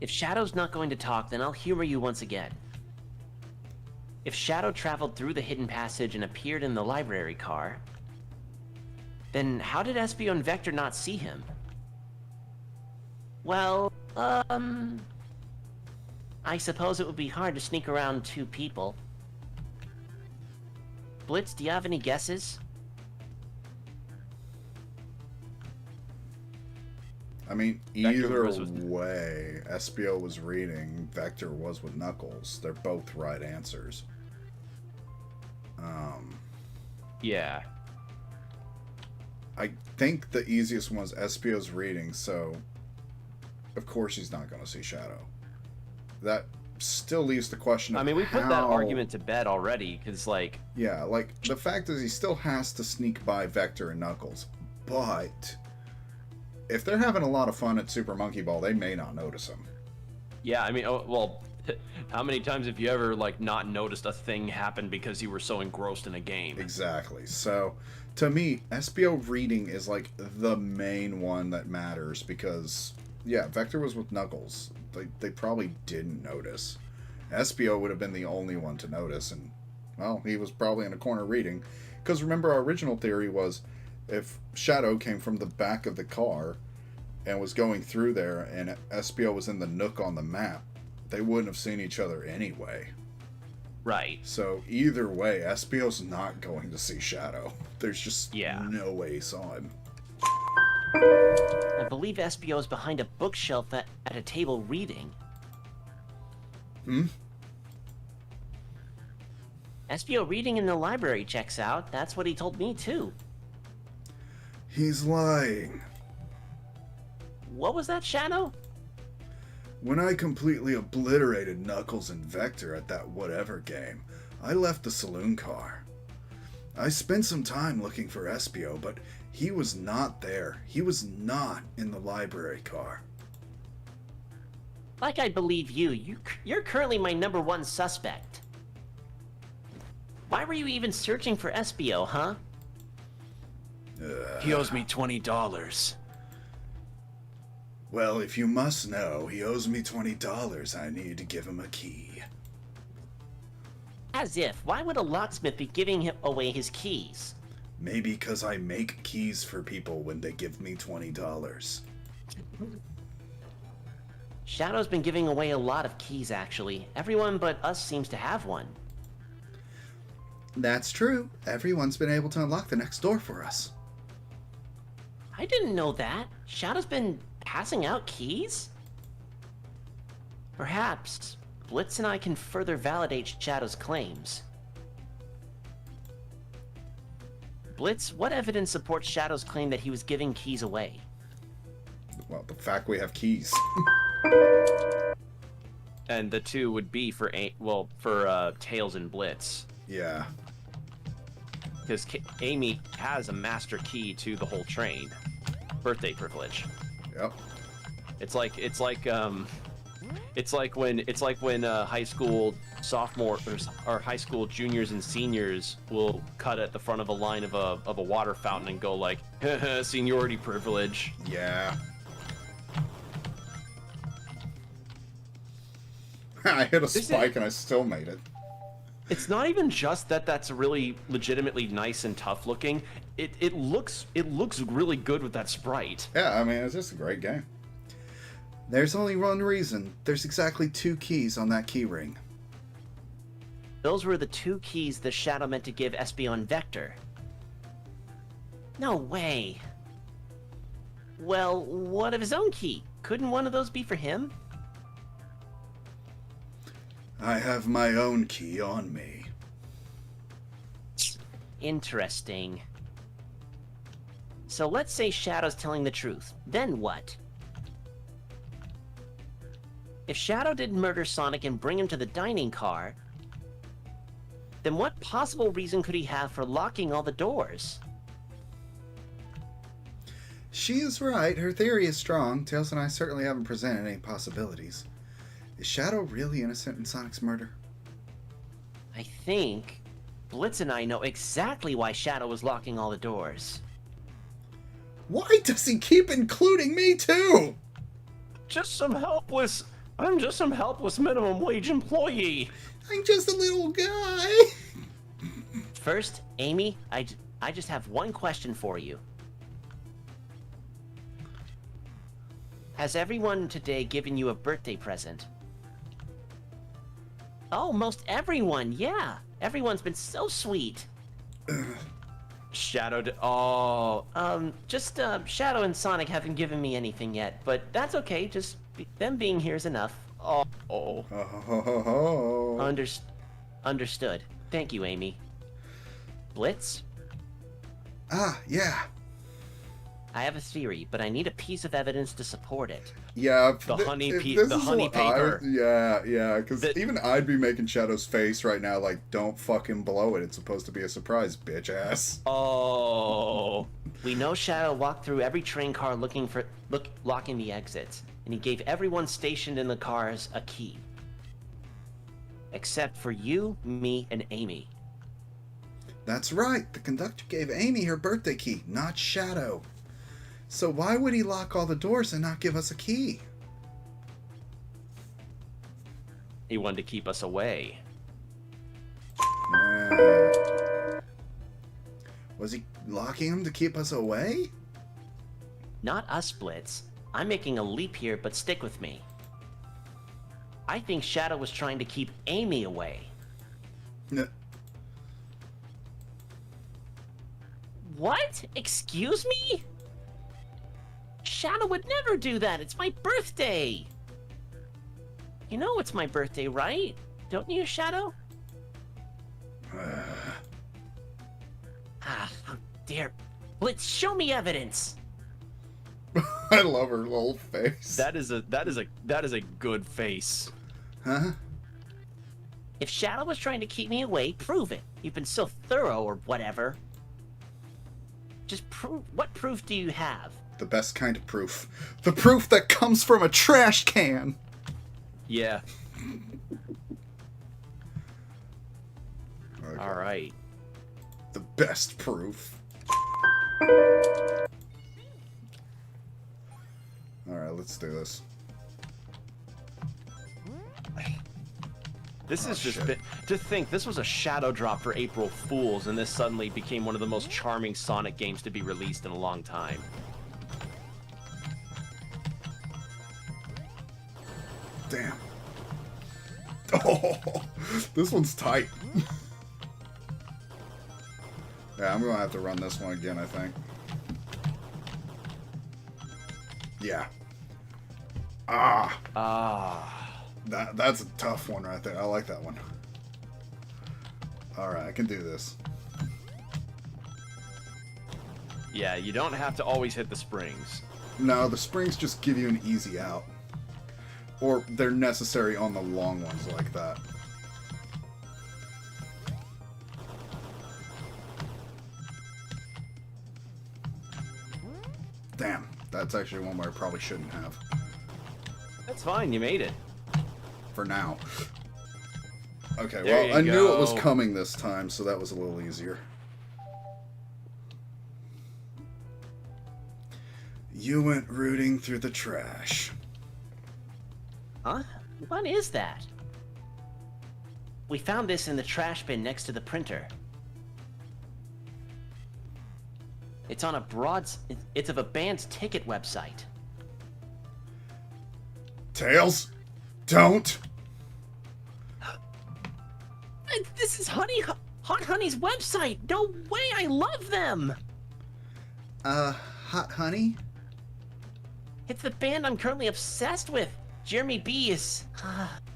If Shadow's not going to talk, then I'll humor you once again. If Shadow traveled through the hidden passage and appeared in the library car, then how did Espio and Vector not see him? Well, I suppose it would be hard to sneak around two people. Blitz, do you have any guesses?
I mean,
Vector
either
was with-
way, Espio was reading, Vector was with Knuckles. They're both right answers.
Yeah.
I think the easiest one is Espio's reading, so of course he's not going to see Shadow. That still leaves the question of
I mean, we put that
how-
argument to bed already, because, like...
Yeah, like, the fact is he still has to sneak by Vector and Knuckles, but if they're having a lot of fun at Super Monkey Ball, they may not notice him.
Yeah, I mean, well, how many times have you ever, like, not noticed a thing happen because you were so engrossed in a game?
Exactly. So, to me, Espio reading is, like, the main one that matters because, yeah, Vector was with Knuckles. They probably didn't notice. Espio would have been the only one to notice, and, well, he was probably in a corner reading. Because remember, our original theory was if Shadow came from the back of the car and was going through there and Espio was in the nook on the map, they wouldn't have seen each other anyway.
Right.
So either way, Espio's not going to see Shadow. There's just
Yeah.
no way he saw him.
I believe Espio is behind a bookshelf at a table reading. Espio reading in the library checks out. That's what he told me, too.
He's lying.
What was that, Shadow?
When I completely obliterated Knuckles and Vector at that whatever game, I left the saloon car. I spent some time looking for Espio, but he was not there. He was not in the library car.
Like I believe you. You're currently my #1 suspect. Why were you even searching for Espio, huh?
He owes me $20.
Well, if you must know, he owes me $20. I need to give him a key.
As if. Why would a locksmith be giving him away his keys?
Maybe because I make keys for people when they give me $20.
Shadow's been giving away a lot of keys, actually. Everyone but us seems to have one.
That's true. Everyone's been able to unlock the next door for us.
I didn't know that. Shadow's been passing out keys? Perhaps Blitz and I can further validate Shadow's claims. Blitz, what evidence supports Shadow's claim that he was giving keys away?
Well, the fact we have keys.
And the two would be for Tails and Blitz.
Yeah.
Because Amy has a master key to the whole train. Birthday privilege.
Yep.
It's like
It's like when high school sophomores or high school juniors and seniors will cut at the front of a line of a water fountain and go like, seniority privilege.
Yeah. I hit a spike and I still made it.
It's not even just that that's really legitimately nice and tough looking. It looks really good with that sprite.
Yeah, I mean, it's just a great game. There's only one reason. There's exactly 2 keys on that key ring.
Those were the 2 keys the Shadow meant to give Espeon Vector. No way. Well, what of his own key? Couldn't one of those be for him?
I have my own key on me.
Interesting. So let's say Shadow's telling the truth. Then what? If Shadow didn't murder Sonic and bring him to the dining car, then what possible reason could he have for locking all the doors?
She is right. Her theory is strong. Tails and I certainly haven't presented any possibilities. Is Shadow really innocent in Sonic's murder?
I think Blitz and I know exactly why Shadow was locking all the doors.
Why does he keep including me too?
I'm just some helpless minimum wage employee.
I'm just a little guy.
First, Amy, I just have one question for you. Has everyone today given you a birthday present? Oh, most everyone, yeah. Everyone's been so sweet.
Shadow.
Shadow and Sonic haven't given me anything yet, but that's okay. Them being here is enough.
Oh.
Understood. Thank you, Amy. Blitz?
Ah, yeah.
I have a theory, but I need a piece of evidence to support it.
Yeah.
The honey paper.
Yeah, because even I'd be making Shadow's face right now like, don't fucking blow it. It's supposed to be a surprise, bitch ass.
Oh.
We know Shadow walked through every train car locking the exits, and he gave everyone stationed in the cars a key. Except for you, me, and Amy.
That's right. The conductor gave Amy her birthday key, not Shadow. So why would he lock all the doors and not give us a key?
He wanted to keep us away.
Was he locking them to keep us away?
Not us, Blitz. I'm making a leap here, but stick with me. I think Shadow was trying to keep Amy away.
No.
What? Excuse me? Shadow would never do that. It's my birthday. You know it's my birthday, right? Don't you, Shadow? How dare... Blitz, show me evidence.
I love her little face.
That is a good face.
Huh?
If Shadow was trying to keep me away, prove it. You've been so thorough or whatever. Just prove... What proof do you have?
The best kind of proof. The proof that comes from a trash can.
Yeah.
Okay.
All right.
The best proof. Alright, let's do this.
This is just to think this was a shadow drop for April Fools, and this suddenly became one of the most charming Sonic games to be released in a long time.
Damn. Oh, this one's tight. Yeah, I'm gonna have to run this one again, I think. Yeah. That's a tough one right there. I like that one. Alright, I can do this.
Yeah, you don't have to always hit the springs.
No, the springs just give you an easy out. Or they're necessary on the long ones like that. Damn, that's actually one where I probably shouldn't have.
That's fine, you made it.
for now. Okay,
There
well, I
you
knew it was
go.
coming this time, so that was a little easier. You went rooting through the trash.
Huh? What is that? We found this in the trash bin next to the printer. It's on a it's of a band's ticket website.
Tails, don't.
This is Hot Honey's website. No way, I love them.
Hot Honey?
It's the band I'm currently obsessed with. Jeremy B is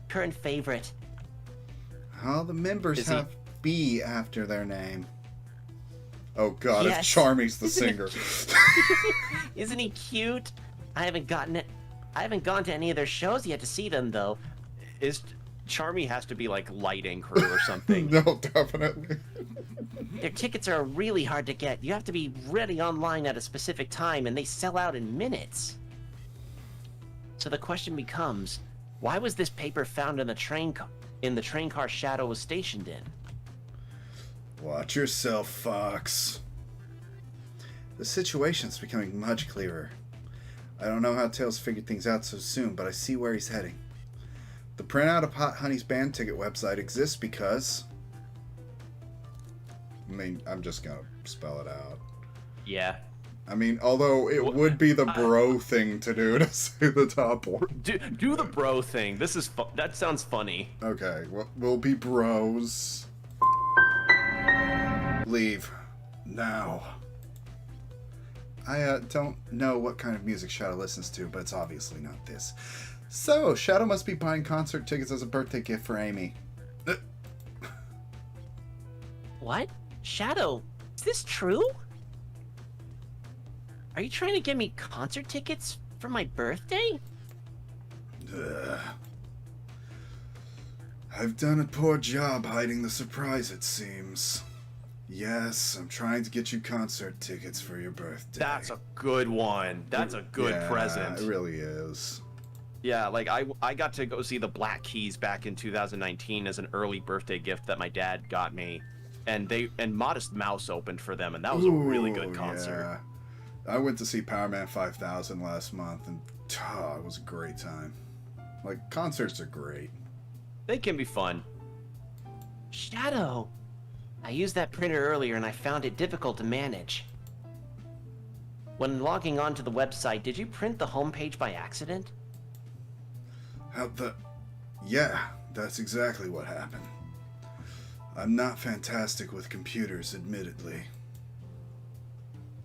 current favorite.
All the members
Is he-
have B after their name. Oh god,
Yes.
if Charmy's the
Isn't he
singer.
Isn't he cute? I haven't gone to any of their shows yet to see them though.
Is Charmy has to be like lighting crew or something.
No, definitely.
Their tickets are really hard to get. You have to be ready online at a specific time and they sell out in minutes. So the question becomes, why was this paper found in the train car Shadow was stationed in?
Watch yourself, Fox. The situation's becoming much clearer. I don't know how Tails figured things out so soon, but I see where he's heading. The printout of Hot Honey's band ticket website exists because... I mean, I'm just gonna spell it out.
Yeah.
I mean, although it would be the bro thing to do to say the top one.
Do the bro thing. This is that sounds funny.
Okay, we'll be bros. Leave. Now. I don't know what kind of music Shadow listens to, but it's obviously not this. So, Shadow must be buying concert tickets as a birthday gift for Amy.
What? Shadow, is this true? Are you trying to get me concert tickets for my birthday?
I've done a poor job hiding the surprise, it seems. Yes, I'm trying to get you concert tickets for your birthday.
That's a good one. That's a good present.
It really is.
Yeah, like I got to go see the Black Keys back in 2019 as an early birthday gift that my dad got me, and Modest Mouse opened for them, and that was a really good concert.
Yeah. I went to see Power Man 5000 last month, and it was a great time. Like, concerts are great.
They can be fun.
Shadow, I used that printer earlier and I found it difficult to manage. When logging onto the website, did you print the homepage by accident?
Yeah, that's exactly what happened. I'm not fantastic with computers, admittedly.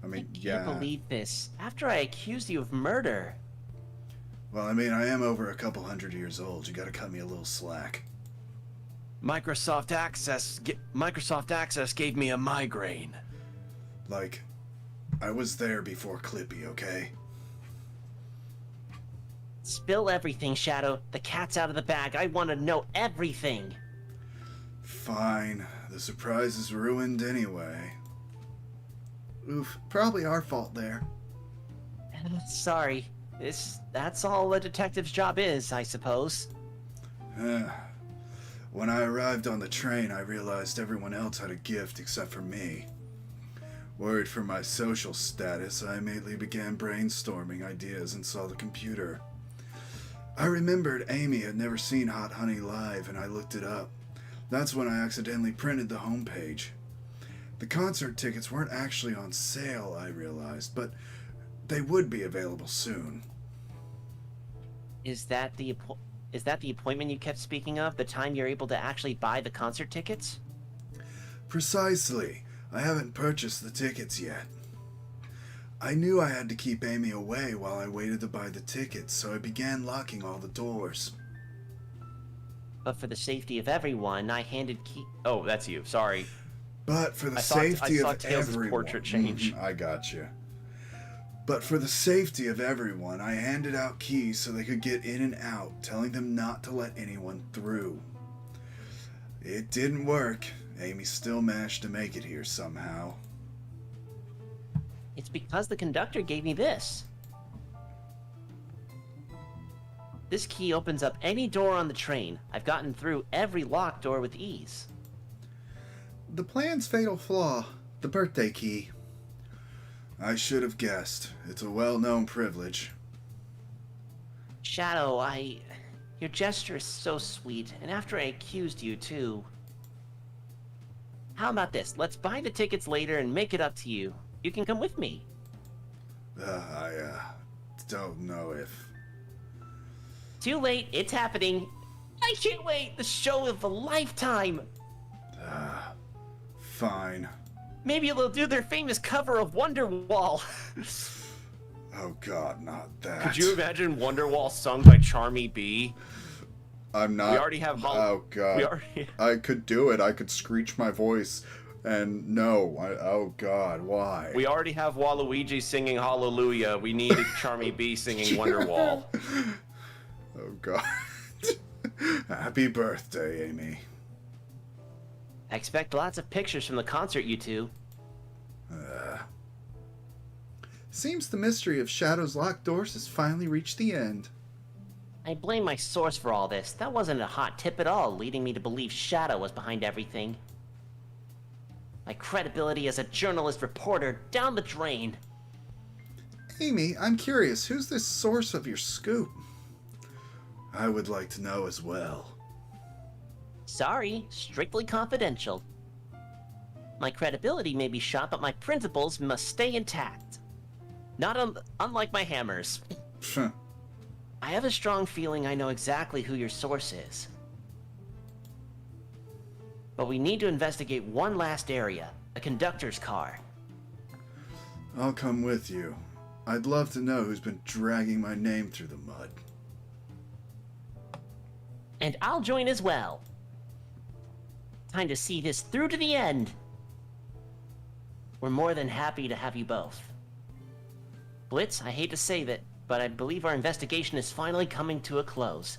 I mean,
I can't believe this. After I accused you of murder.
Well, I mean, I am over a couple 100 years old. You gotta cut me a little slack.
Microsoft Access gave me a migraine.
Like, I was there before Clippy, okay?
Spill everything, Shadow. The cat's out of the bag. I want to know everything.
Fine. The surprise is ruined anyway. Oof, probably our fault there.
Sorry. That's all a detective's job is, I suppose.
When I arrived on the train, I realized everyone else had a gift except for me. Worried for my social status, I immediately began brainstorming ideas and saw the computer. I remembered Amy had never seen Hot Honey live, and I looked it up. That's when I accidentally printed the homepage. The concert tickets weren't actually on sale, I realized, but they would be available soon.
Is that the appointment you kept speaking of? The time you're able to actually buy the concert tickets?
Precisely. I haven't purchased the tickets yet. I knew I had to keep Amy away while I waited to buy the tickets, so I began locking all the doors.
But for the safety of everyone, I handed key.
Oh, that's you. Sorry.
But for the
I
safety
saw
of
Tails'
everyone...
portrait change.
I got you. But for the safety of everyone, I handed out keys so they could get in and out, telling them not to let anyone through. It didn't work. Amy still managed to make it here somehow.
It's because the conductor gave me this. This key opens up any door on the train. I've gotten through every locked door with ease.
The plan's fatal flaw, the birthday key. I should have guessed. It's a well-known privilege.
Shadow, your gesture is so sweet, and after I accused you, too. How about this? Let's buy the tickets later and make it up to you. You can come with me.
I don't know if...
Too late, it's happening. I can't wait! The show of a lifetime!
Fine.
Maybe they'll do their famous cover of Wonderwall.
Oh god, not that.
Could you imagine Wonderwall sung by Charmy B?
I'm not...
We already have...
Oh god.
We already...
I could do it. I could screech my voice. And no. Oh god, why?
We already have Waluigi singing Hallelujah. We need Charmy B singing Wonderwall.
Oh god. Happy birthday, Amy.
I expect lots of pictures from the concert, you two.
Seems the mystery of Shadow's locked doors has finally reached the end.
I blame my source for all this. That wasn't a hot tip at all, leading me to believe Shadow was behind everything. My credibility as a journalist reporter down the drain.
Amy, I'm curious, who's this source of your scoop? I would like to know as well.
Sorry, strictly confidential. My credibility may be shot, but my principles must stay intact. Not unlike my hammers. I have a strong feeling I know exactly who your source is. But we need to investigate one last area, a conductor's car.
I'll come with you. I'd love to know who's been dragging my name through the mud.
And I'll join as well. Time to see this through to the end. We're more than happy to have you both. Blitz, I hate to say that, but I believe our investigation is finally coming to a close.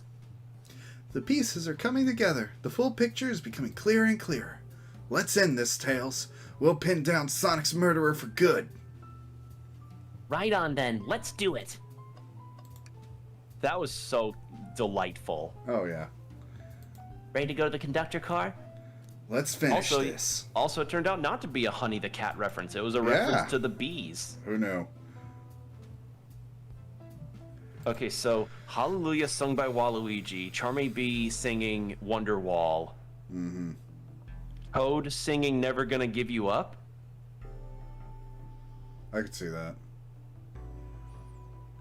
The pieces are coming together. The full picture is becoming clearer and clearer. Let's end this, Tails. We'll pin down Sonic's murderer for good.
Right on then, let's do it.
That was so delightful.
Oh, yeah.
Ready to go to the conductor car?
Let's finish this.
Also, it turned out not to be a Honey the Cat reference. It was a reference to the bees.
Who knew?
Okay, so Hallelujah sung by Waluigi, Charmy B singing Wonderwall, Toad singing Never Gonna Give You Up.
I could see that.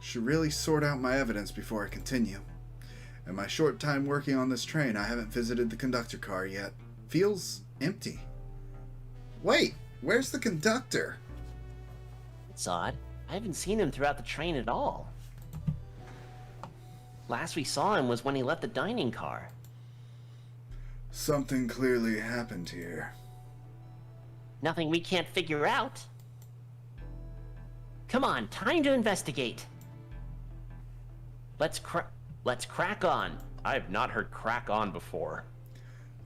Should really sort out my evidence before I continue. In my short time working on this train, I haven't visited the conductor car yet. Feels empty. Wait, where's the conductor?
It's odd. I haven't seen him throughout the train at all. Last we saw him was when he left the dining car.
Something clearly happened here.
Nothing we can't figure out. Come on, time to investigate. Let's crack on.
I have not heard crack on before.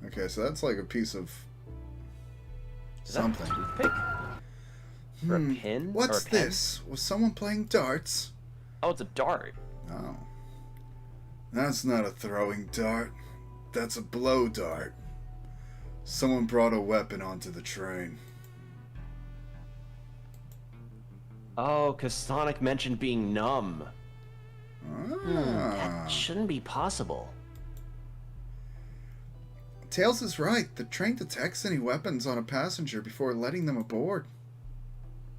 Okay, so that's like a piece of
Is that a
something.
toothpick? Or a pin?
What's
or a pen?
this? Was someone playing darts?
Oh, it's a dart.
Oh. That's not a throwing dart. That's a blow dart. Someone brought a weapon onto the train.
Oh, because Sonic mentioned being numb.
That shouldn't be possible.
Tails is right. The train detects any weapons on a passenger before letting them aboard.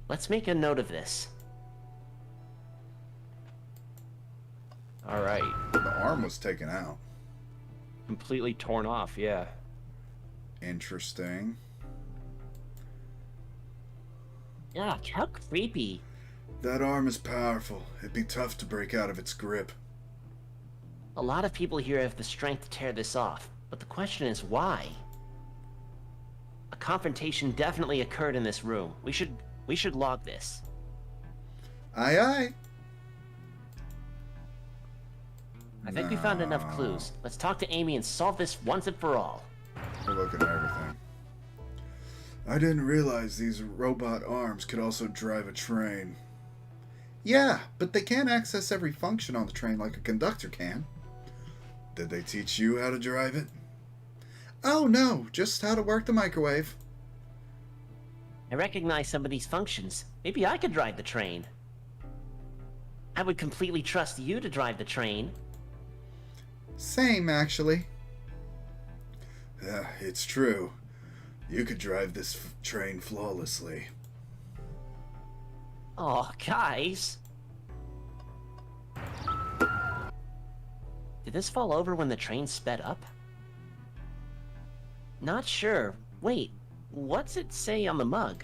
Let's make a note of this.
All right.
The arm was taken out.
Completely torn off, yeah.
Interesting.
Yuck, how creepy.
That arm is powerful. It'd be tough to break out of its grip.
A lot of people here have the strength to tear this off, but the question is why? A confrontation definitely occurred in this room. We should log this.
Aye aye.
I think we found enough clues. Let's talk to Amy and solve this once and for all.
We're looking at everything. I didn't realize these robot arms could also drive a train. Yeah, but they can't access every function on the train like a conductor can. Did they teach you how to drive it? Oh, no, just how to work the microwave.
I recognize some of these functions. Maybe I could drive the train. I would completely trust you to drive the train.
Same, actually. It's true. You could drive this train flawlessly.
Oh, guys. Did this fall over when the train sped up? Not sure. Wait, what's it say on the mug?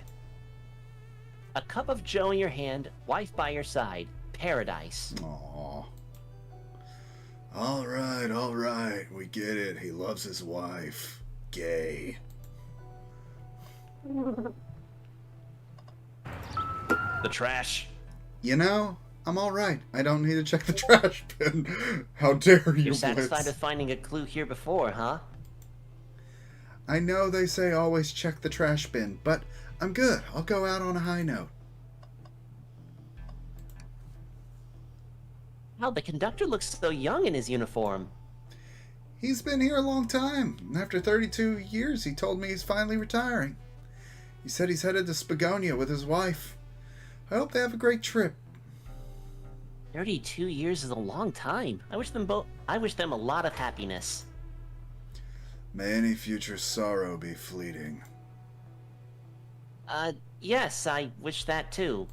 A cup of joe in your hand, wife by your side. Paradise.
Aww. All right. We get it. He loves his wife. Gay.
The trash.
You know, I'm all right. I don't need to check the trash bin. How dare you,
You're satisfied
Blitz.
with finding a clue here before, huh?
I know they say always check the trash bin, but I'm good. I'll go out on a high note.
Wow, the conductor looks so young in his uniform.
He's been here a long time. After 32 years, he told me he's finally retiring. He said he's headed to Spagonia with his wife. I hope they have a great trip.
32 years is a long time. I wish them a lot of happiness.
May any future sorrow be fleeting.
Yes, I wish that too.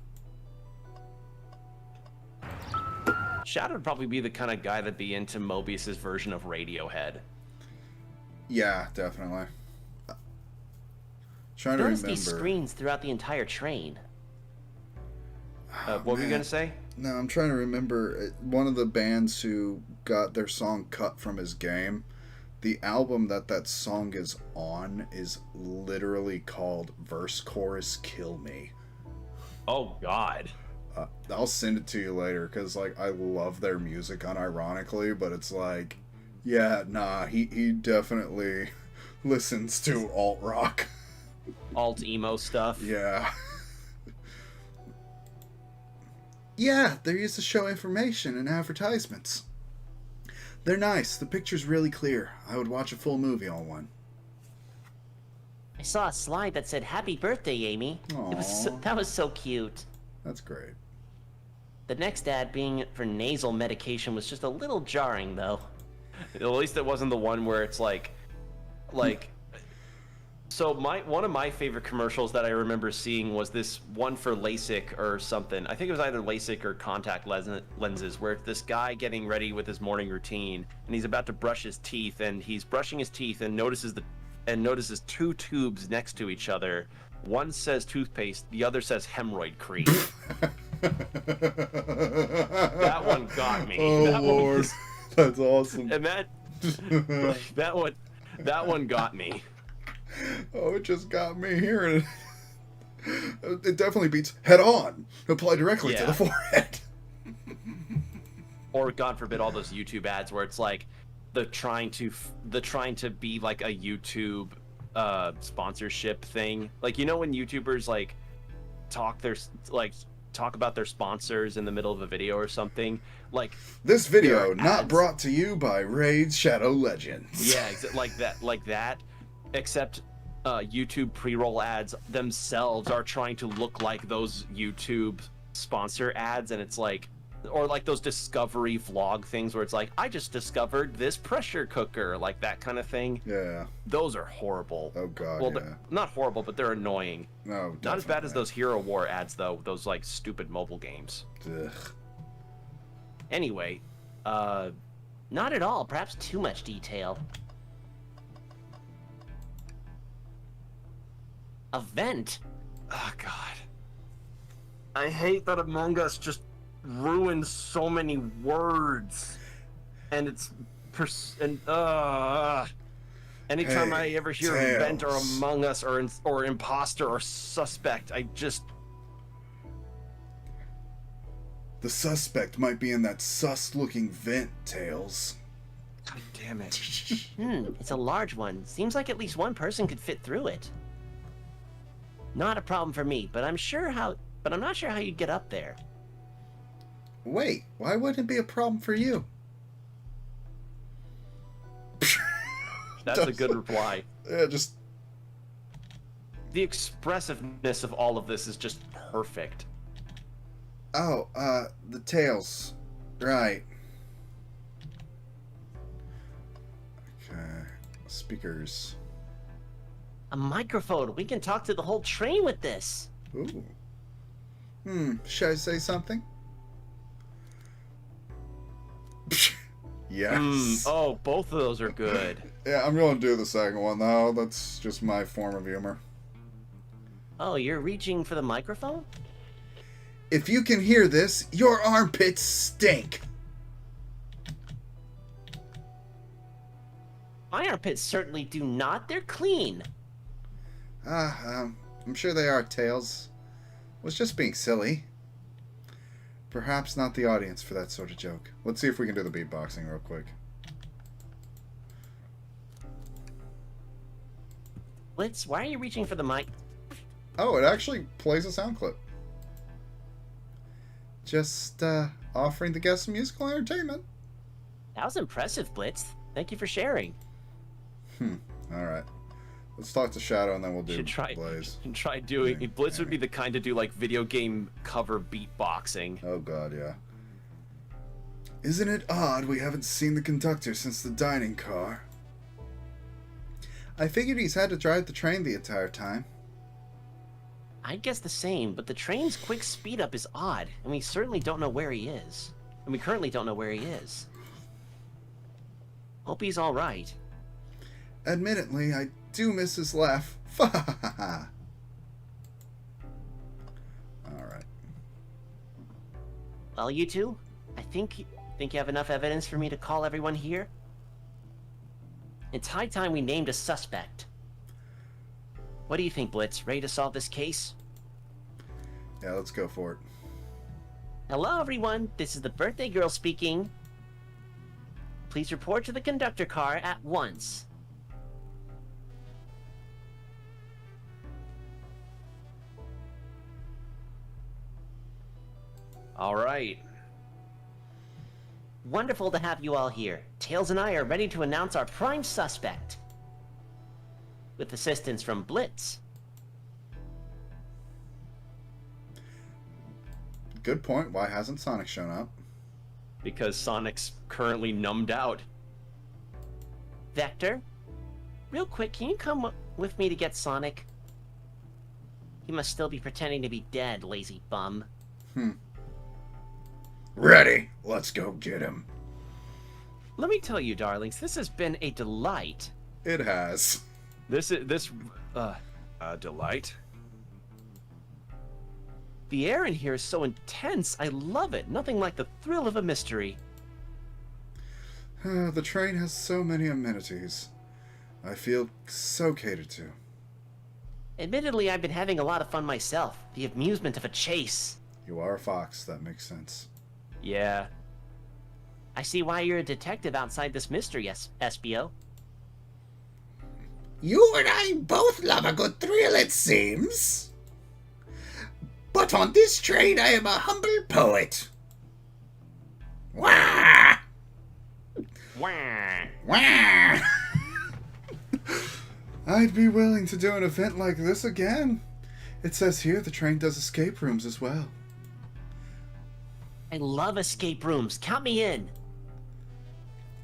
Shadow would probably be the kind of guy that'd be into Mobius's version of Radiohead.
Yeah, definitely. Trying to
Notice
remember.
these screens throughout the entire train.
What were you gonna say?
No, I'm trying to remember one of the bands who got their song cut from his game. The album that song is on is literally called Verse Chorus Kill Me.
Oh God.
I'll send it to you later because like I love their music unironically, but it's like, yeah, nah, he definitely listens to alt rock.
Alt emo stuff.
Yeah. Yeah, they're used to show information in advertisements. They're nice. The picture's really clear. I would watch a full movie on one.
I saw a slide that said "Happy Birthday, Amy." That was so cute.
That's great.
The next ad being for nasal medication was just a little jarring, though.
At least it wasn't the one where it's like. So one of my favorite commercials that I remember seeing was this one for LASIK or something. I think it was either LASIK or contact lenses, where this guy getting ready with his morning routine, and he's about to brush his teeth, and he's brushing his teeth and notices two tubes next to each other. One says toothpaste, the other says hemorrhoid cream. That one got me.
Oh
that
Lord, that's awesome.
And that one got me.
Oh, it just got me hearing it. It definitely beats head on. Apply directly to the forehead.
Or God forbid all those YouTube ads where it's like the trying to be like a YouTube sponsorship thing. Like, you know, when YouTubers like talk about their sponsors in the middle of a video or something, like
this video not brought to you by Raid Shadow Legends.
Yeah, like that. Except YouTube pre-roll ads themselves are trying to look like those YouTube sponsor ads, and it's like, or like those Discovery vlog things where it's like, I just discovered this pressure cooker, like that kind of thing.
Yeah.
Those are horrible.
Oh God.
Well,
yeah.
not horrible, but they're annoying.
No.
Not as bad as those Hero War ads though. Those like stupid mobile games.
Ugh.
Anyway, not at all. Perhaps too much detail. A vent?
Oh God. I hate that Among Us just ruins so many words. And it's anytime I ever hear vent or Among Us or imposter or suspect, I just.
The suspect might be in that sus-looking vent, Tails.
God damn it.
It's a large one. Seems like at least one person could fit through it. Not a problem for me, but I'm not sure how you'd get up there.
Wait, why wouldn't it be a problem for you?
That's a good reply.
Yeah, just...
The expressiveness of all of this is just perfect.
Oh, the tails. Right. Okay. Speakers.
A microphone. We can talk to the whole train with this.
Ooh. Should I say something? Yes.
Oh, both of those are good.
Yeah, I'm going to do the second one, though. That's just my form of humor.
Oh, you're reaching for the microphone?
If you can hear this, your armpits stink.
My armpits certainly do not. They're clean.
I'm sure they are, Tails. Was just being silly. Perhaps not the audience for that sort of joke. Let's see if we can do the beatboxing real quick.
Blitz, why are you reaching for the mic?
Oh, it actually plays a sound clip. Just, offering the guests some musical entertainment.
That was impressive, Blitz. Thank you for sharing.
Alright. Let's talk to Shadow and then we'll do
Should try,
Blaze.
try doing. Blitz would be the kind to do like video game cover beatboxing.
Oh god, yeah. Isn't it odd we haven't seen the conductor since the dining car? I figured he's had to drive the train the entire time.
I guess the same, but the train's quick speed up is odd, and we certainly don't know where he is. And we currently don't know where he is. Hope he's alright.
Admittedly, I do miss his laugh. Alright.
Well, you two, I think you have enough evidence for me to call everyone here? It's high time we named a suspect. What do you think, Blitz? Ready to solve this case?
Yeah, let's go for it.
Hello, everyone. This is the birthday girl speaking. Please report to the conductor car at once.
All right.
Wonderful to have you all here. Tails and I are ready to announce our prime suspect. With assistance from Blitz.
Good point. Why hasn't Sonic shown up?
Because Sonic's currently numbed out.
Vector, real quick, can you come with me to get Sonic? He must still be pretending to be dead, lazy bum.
Ready. Let's go get him.
Let me tell you, darlings, this has been a delight.
It has.
Delight.
The air in here is so intense, I love it. Nothing like the thrill of a mystery.
The train has so many amenities. I feel so catered to.
Admittedly, I've been having a lot of fun myself. The amusement of a chase.
You are a fox. That makes sense.
Yeah. I see why you're a detective outside this mystery, SBO.
You and I both love a good thrill, it seems. But on this train, I am a humble poet. Wah!
Wah!
Wah! I'd be willing to do an event like this again. It says here the train does escape rooms as well.
I love escape rooms. Count me in.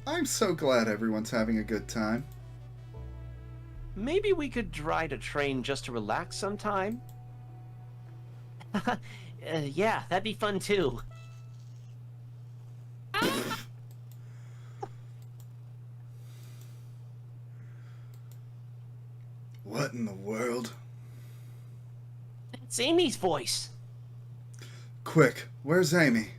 I'm so glad everyone's having a good time.
Maybe we could ride a train just to relax sometime? Yeah, that'd be fun too.
What in the world?
It's Amy's voice.
Quick, where's Amy?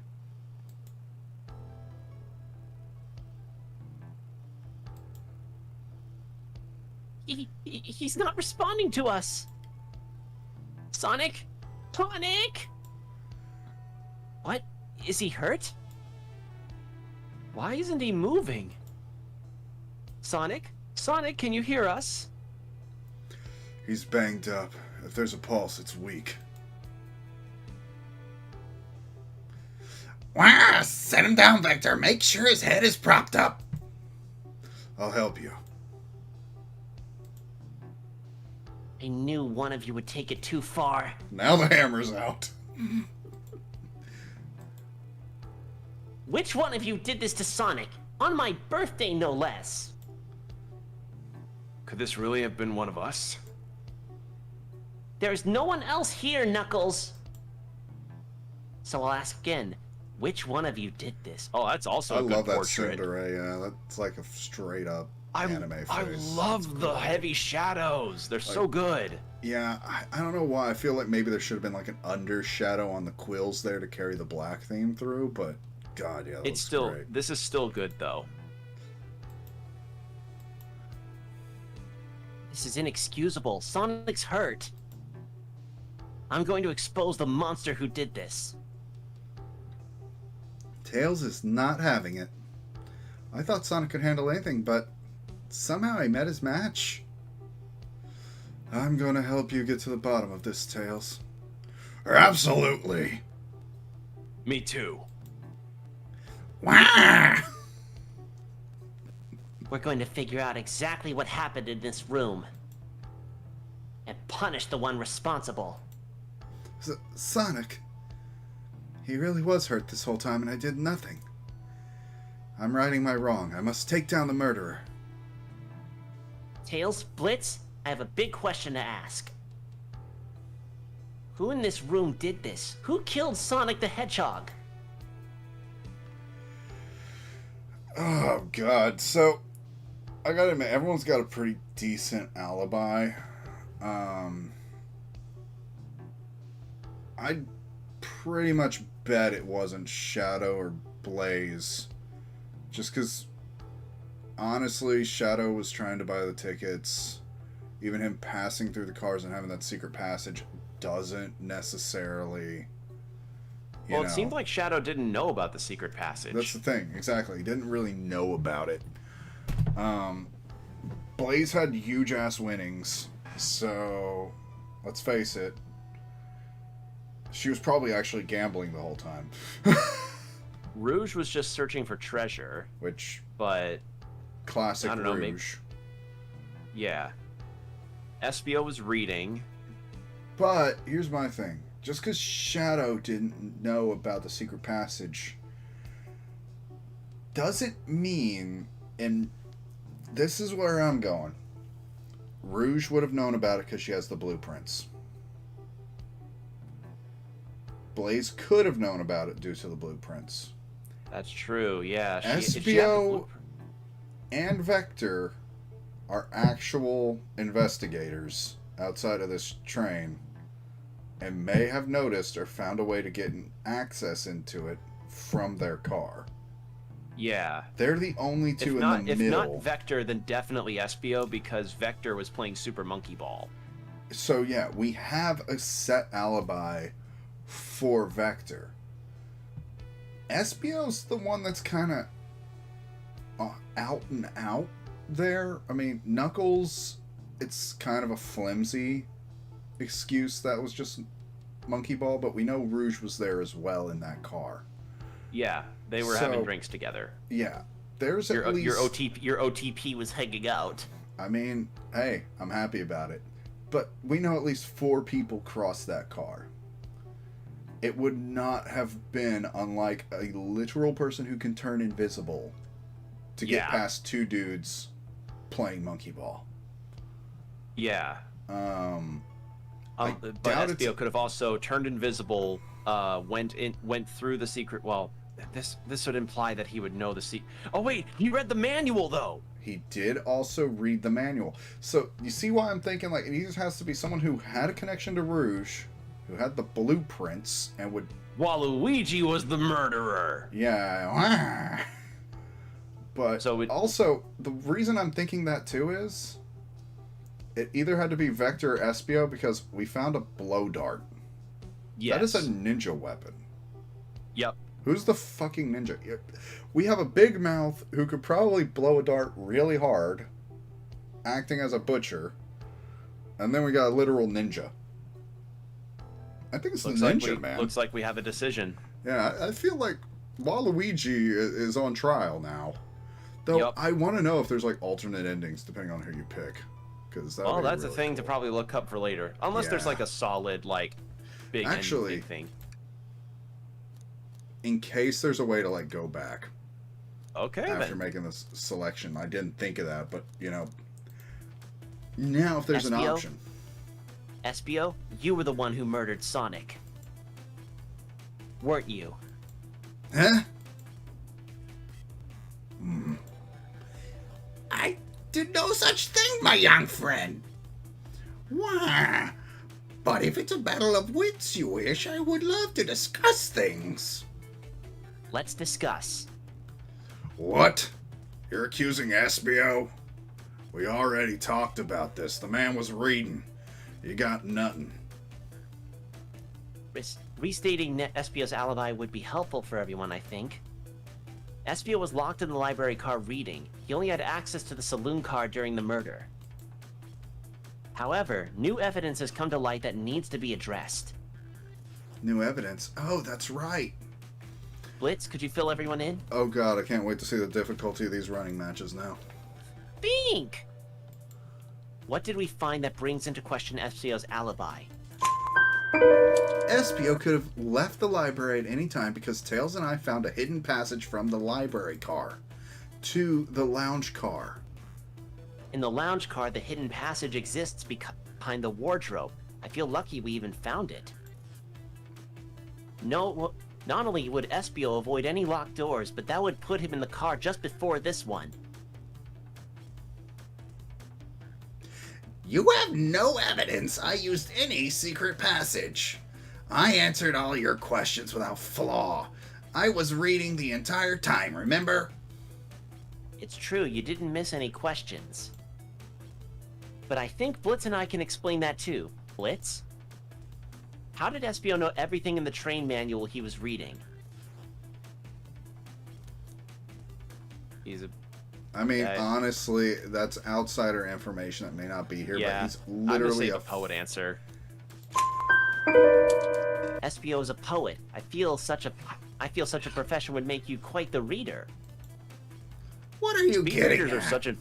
He's not responding to us. Sonic? Sonic? What? Is he hurt? Why isn't he moving? Sonic? Sonic, can you hear us?
He's banged up. If there's a pulse, it's weak. Wah! Set him down, Vector. Make sure his head is propped up. I'll help you.
I knew one of you would take it too far.
Now the hammer's out.
Which one of you did this to Sonic? On my birthday, no less.
Could this really have been one of us?
There's no one else here, Knuckles. So I'll ask again. Which one of you did this?
Oh, that's also
I
a good
love that
portrait.
Cinderella. Yeah, that's like a straight up anime face.
I love the heavy shadows. They're so good.
Yeah, I don't know why. I feel like maybe there should have been like an undershadow on the quills there to carry the black theme through, but God, yeah, that
It's
looks
still
great.
this is still good though.
This is inexcusable. Sonic's hurt. I'm going to expose the monster who did this.
Tails is not having it. I thought Sonic could handle anything, but somehow he met his match. I'm going to help you get to the bottom of this, Tails. Absolutely.
Me too.
Wah!
We're going to figure out exactly what happened in this room. And punish the one responsible.
Sonic. He really was hurt this whole time and I did nothing. I'm righting my wrong. I must take down the murderer.
Tails, Blitz, I have a big question to ask. Who in this room did this? Who killed Sonic the Hedgehog?
Oh, God. So, I gotta admit, everyone's got a pretty decent alibi. I'd pretty much bet it wasn't Shadow or Blaze. Just because, honestly, Shadow was trying to buy the tickets. Even him passing through the cars and having that secret passage doesn't necessarily...
Well, it seemed like Shadow didn't know about the secret passage.
That's the thing, exactly. He didn't really know about it. Blaze had huge ass winnings, so let's face it, she was probably actually gambling the whole time.
Rouge was just searching for treasure,
Which,
but
classic
I don't know,
Rouge.
yeah. Espio was reading.
But here's my thing. Just because Shadow didn't know about the secret passage doesn't mean, and this is where I'm going, Rouge would have known about it because she has the blueprints. Blaze could have known about it due to the blueprints.
That's true, yeah.
Espio and Vector are actual investigators outside of this train and may have noticed or found a way to get access into it from their car.
Yeah.
They're the only two
If
in the middle.
not Vector, then definitely Espio, because Vector was playing Super Monkey Ball.
So yeah, we have a set alibi for Vector. Espio's the one that's kind of out and out there. I mean, Knuckles, it's kind of a flimsy excuse that was just Monkey Ball, but we know Rouge was there as well in that car.
Yeah, they were having drinks together.
Yeah, there's
Your
at least...
your OTP was hanging out.
I mean, hey, I'm happy about it. But we know at least 4 people crossed that car. It would not have been unlike a literal person who can turn invisible to get past 2 dudes playing Monkey Ball.
Yeah.
I
But
doubt
Espio could have also turned invisible, went through the secret. Well, this would imply that he would know the secret. Oh wait, he read the manual though.
He did also read the manual. So you see why I'm thinking like it either has to be someone who had a connection to Rouge, who had the blueprints, and would...
Waluigi was the murderer.
Yeah. But
So
also, the reason I'm thinking that too is it either had to be Vector or Espio because we found a blow dart.
Yes.
That is a ninja weapon.
Yep.
Who's the fucking ninja? We have a big mouth who could probably blow a dart really hard, acting as a butcher, and then we got a literal ninja. I think it's the ninja, man.
Looks like we have a decision.
Yeah, I feel like Waluigi is on trial now. Though
Yep.
I want to know if there's like alternate endings depending on who you pick. because that.
Oh,
that's
really
a thing to
cool.
probably look up for later, unless there's
Yeah.
like a solid like big
Actually,
ending thing.
in case there's a way to like go back
Okay,
after
then.
making this selection, I didn't think of that, but now if there's an
SBO?
option.
Espio, you were the one who murdered Sonic. Weren't you?
Huh?
I did no such thing, my young friend. Why? But if it's a battle of wits you wish, I would love to discuss things.
Let's discuss.
What? You're accusing Espio? We already talked about this. The man was reading. You got nothing.
Restating Espio's alibi would be helpful for everyone, I think. Espio was locked in the library car reading. He only had access to the saloon car during the murder. However, new evidence has come to light that needs to be addressed.
New evidence? Oh, that's right.
Blitz, could you fill everyone in?
Oh god, I can't wait to see the difficulty of these running matches now.
Bink! What did we find that brings into question Espio's alibi?
Espio could have left the library at any time because Tails and I found a hidden passage from the library car to the lounge car.
In the lounge car, the hidden passage exists behind the wardrobe. I feel lucky we even found it. No, not only would Espio avoid any locked doors, but that would put him in the car just before this one.
You have no evidence I used any secret passage. I answered all your questions without flaw. I was reading the entire time, remember?
It's true, you didn't miss any questions. But I think Blitz and I can explain that too. Blitz? How did Espio know everything in the train manual he was reading?
He's a
I mean,
Yeah.
honestly, that's outsider information that may not be here,
yeah.
but he's
I'm gonna
literally
say
a
the poet answer.
Espio is a poet. I feel such a profession would make you quite the reader.
What are you
Speed
getting
readers
at?
are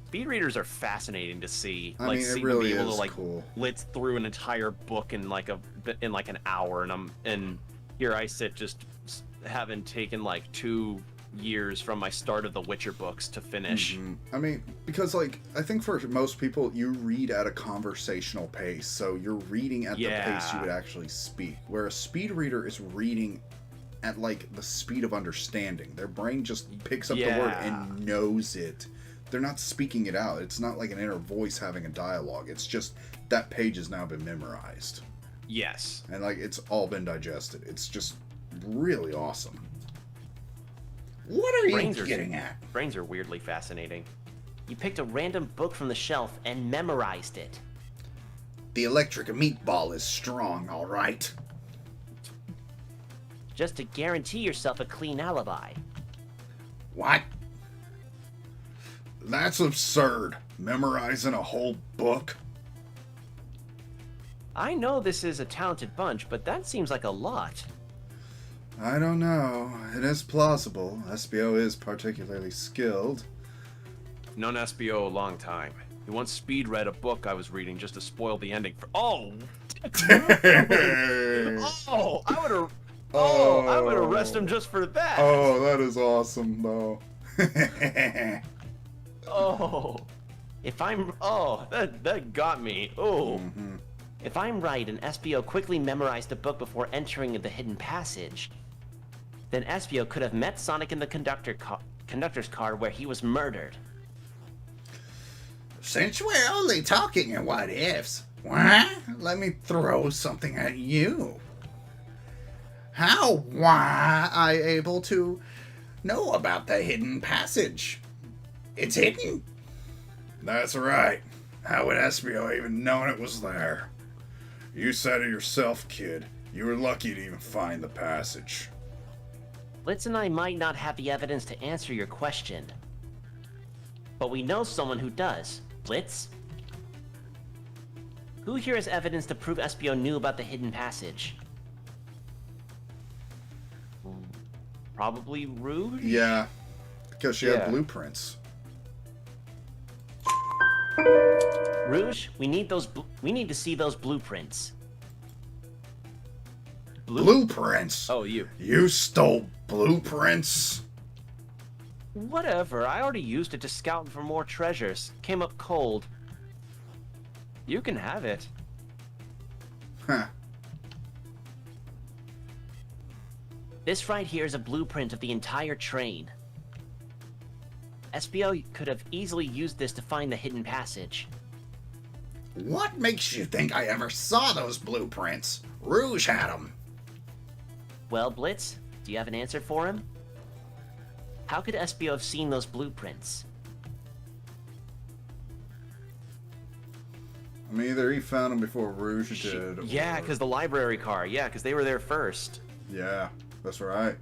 speed readers are fascinating to see.
I
Like
mean, it
see
really
them be able
is
to like
cool.
blitz through an entire book in like an hour, and here I sit just having taken like 2 years from my start of the Witcher books to finish.
I mean, because like I think for most people, you read at a conversational pace, so you're reading at the pace you would actually speak. Where a speed reader is reading at like the speed of understanding. Their brain just picks up the word and knows it. They're not speaking it out. It's not like an inner voice having a dialogue. It's just that page has now been memorized.
Yes.
And like it's all been digested. It's just really awesome.
What are you
Brains are-
getting at?
Brains are weirdly fascinating.
You picked a random book from the shelf and memorized it.
The electric meatball is strong, all right.
Just to guarantee yourself a clean alibi.
What?
That's absurd. Memorizing a whole book.
I know this is a talented bunch, but that seems like a lot.
I don't know. It is plausible. SBO is particularly skilled.
Known SBO a long time. He once speed read a book I was reading just to spoil the ending for. Oh, oh! I would arrest him just for that.
Oh, that is awesome, though.
Oh.
That got me. Oh.
If I'm right and Espio quickly memorized the book before entering the hidden passage, then Espio could have met Sonic in the conductor's car where he was murdered.
Since we're only talking in what ifs, why? Let me throw something at you. How why I able to know about the hidden passage? It's hidden.
That's right. How would SBO even known it was there? You said it yourself, kid. You were lucky to even find the passage.
Blitz and I might not have the evidence to answer your question, but we know someone who does. Blitz? Who here has evidence to prove Espio knew about the hidden passage? Probably Rouge?
Yeah, because she had
Yeah.
blueprints.
Rouge, we need to see those blueprints.
Blueprints?
Oh, you.
You stole blueprints?
Whatever, I already used it to scout for more treasures. Came up cold. You can have it.
Huh.
This right here is a blueprint of the entire train. SBO could have easily used this to find the hidden passage.
What makes you think I ever saw those blueprints? Rouge had them.
Well, Blitz, do you have an answer for him? How could SBO have seen those blueprints?
I mean, either he found them before Rouge did.
Yeah,
or-
because the library car. Yeah, because they were there first.
Yeah, that's right.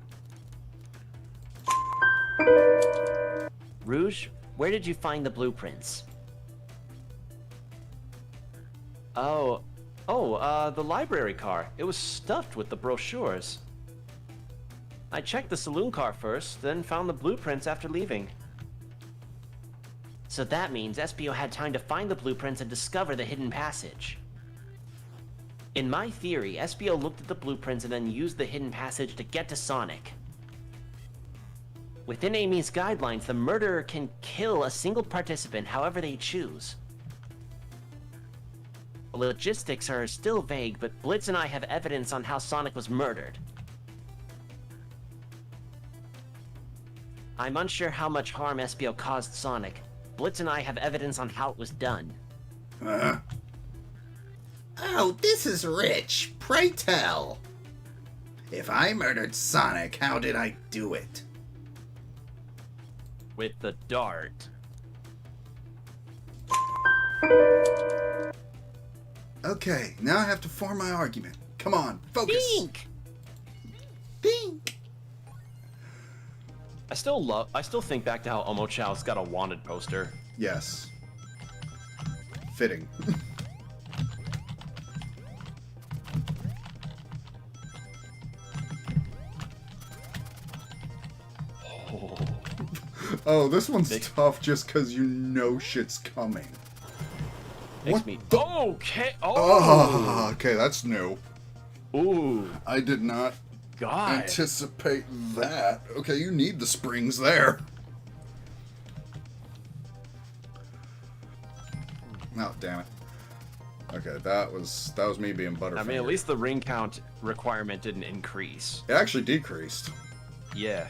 Rouge, where did you find the blueprints? The library car. It was stuffed with the brochures. I checked the saloon car first, then found the blueprints after leaving. So that means SBO had time to find the blueprints and discover the hidden passage. In my theory, SBO looked at the blueprints and then used the hidden passage to get to Sonic. Within Amy's guidelines, the murderer can kill a single participant however they choose. The logistics are still vague, but Blitz and I have evidence on how Sonic was murdered. I'm unsure how much harm SBO caused Sonic. Blitz and I have evidence on how it was done.
Huh? Oh, this is rich. Pray tell. If I murdered Sonic, how did I do it?
With the dart.
Okay, now I have to form my argument. Come on, focus.
Think!
Think.
I still think back to how Omochow's got a wanted poster.
Yes. Fitting. Oh, this one's tough just because you know shit's coming.
Makes
What
me.
the-
Okay. Oh.
Oh, okay, that's new.
Ooh.
I did not
God.
anticipate that. Okay, you need the springs there. Oh, damn it. Okay, that was me being Butterfinger.
I mean, at least the ring count requirement didn't increase.
It actually decreased,
Yeah.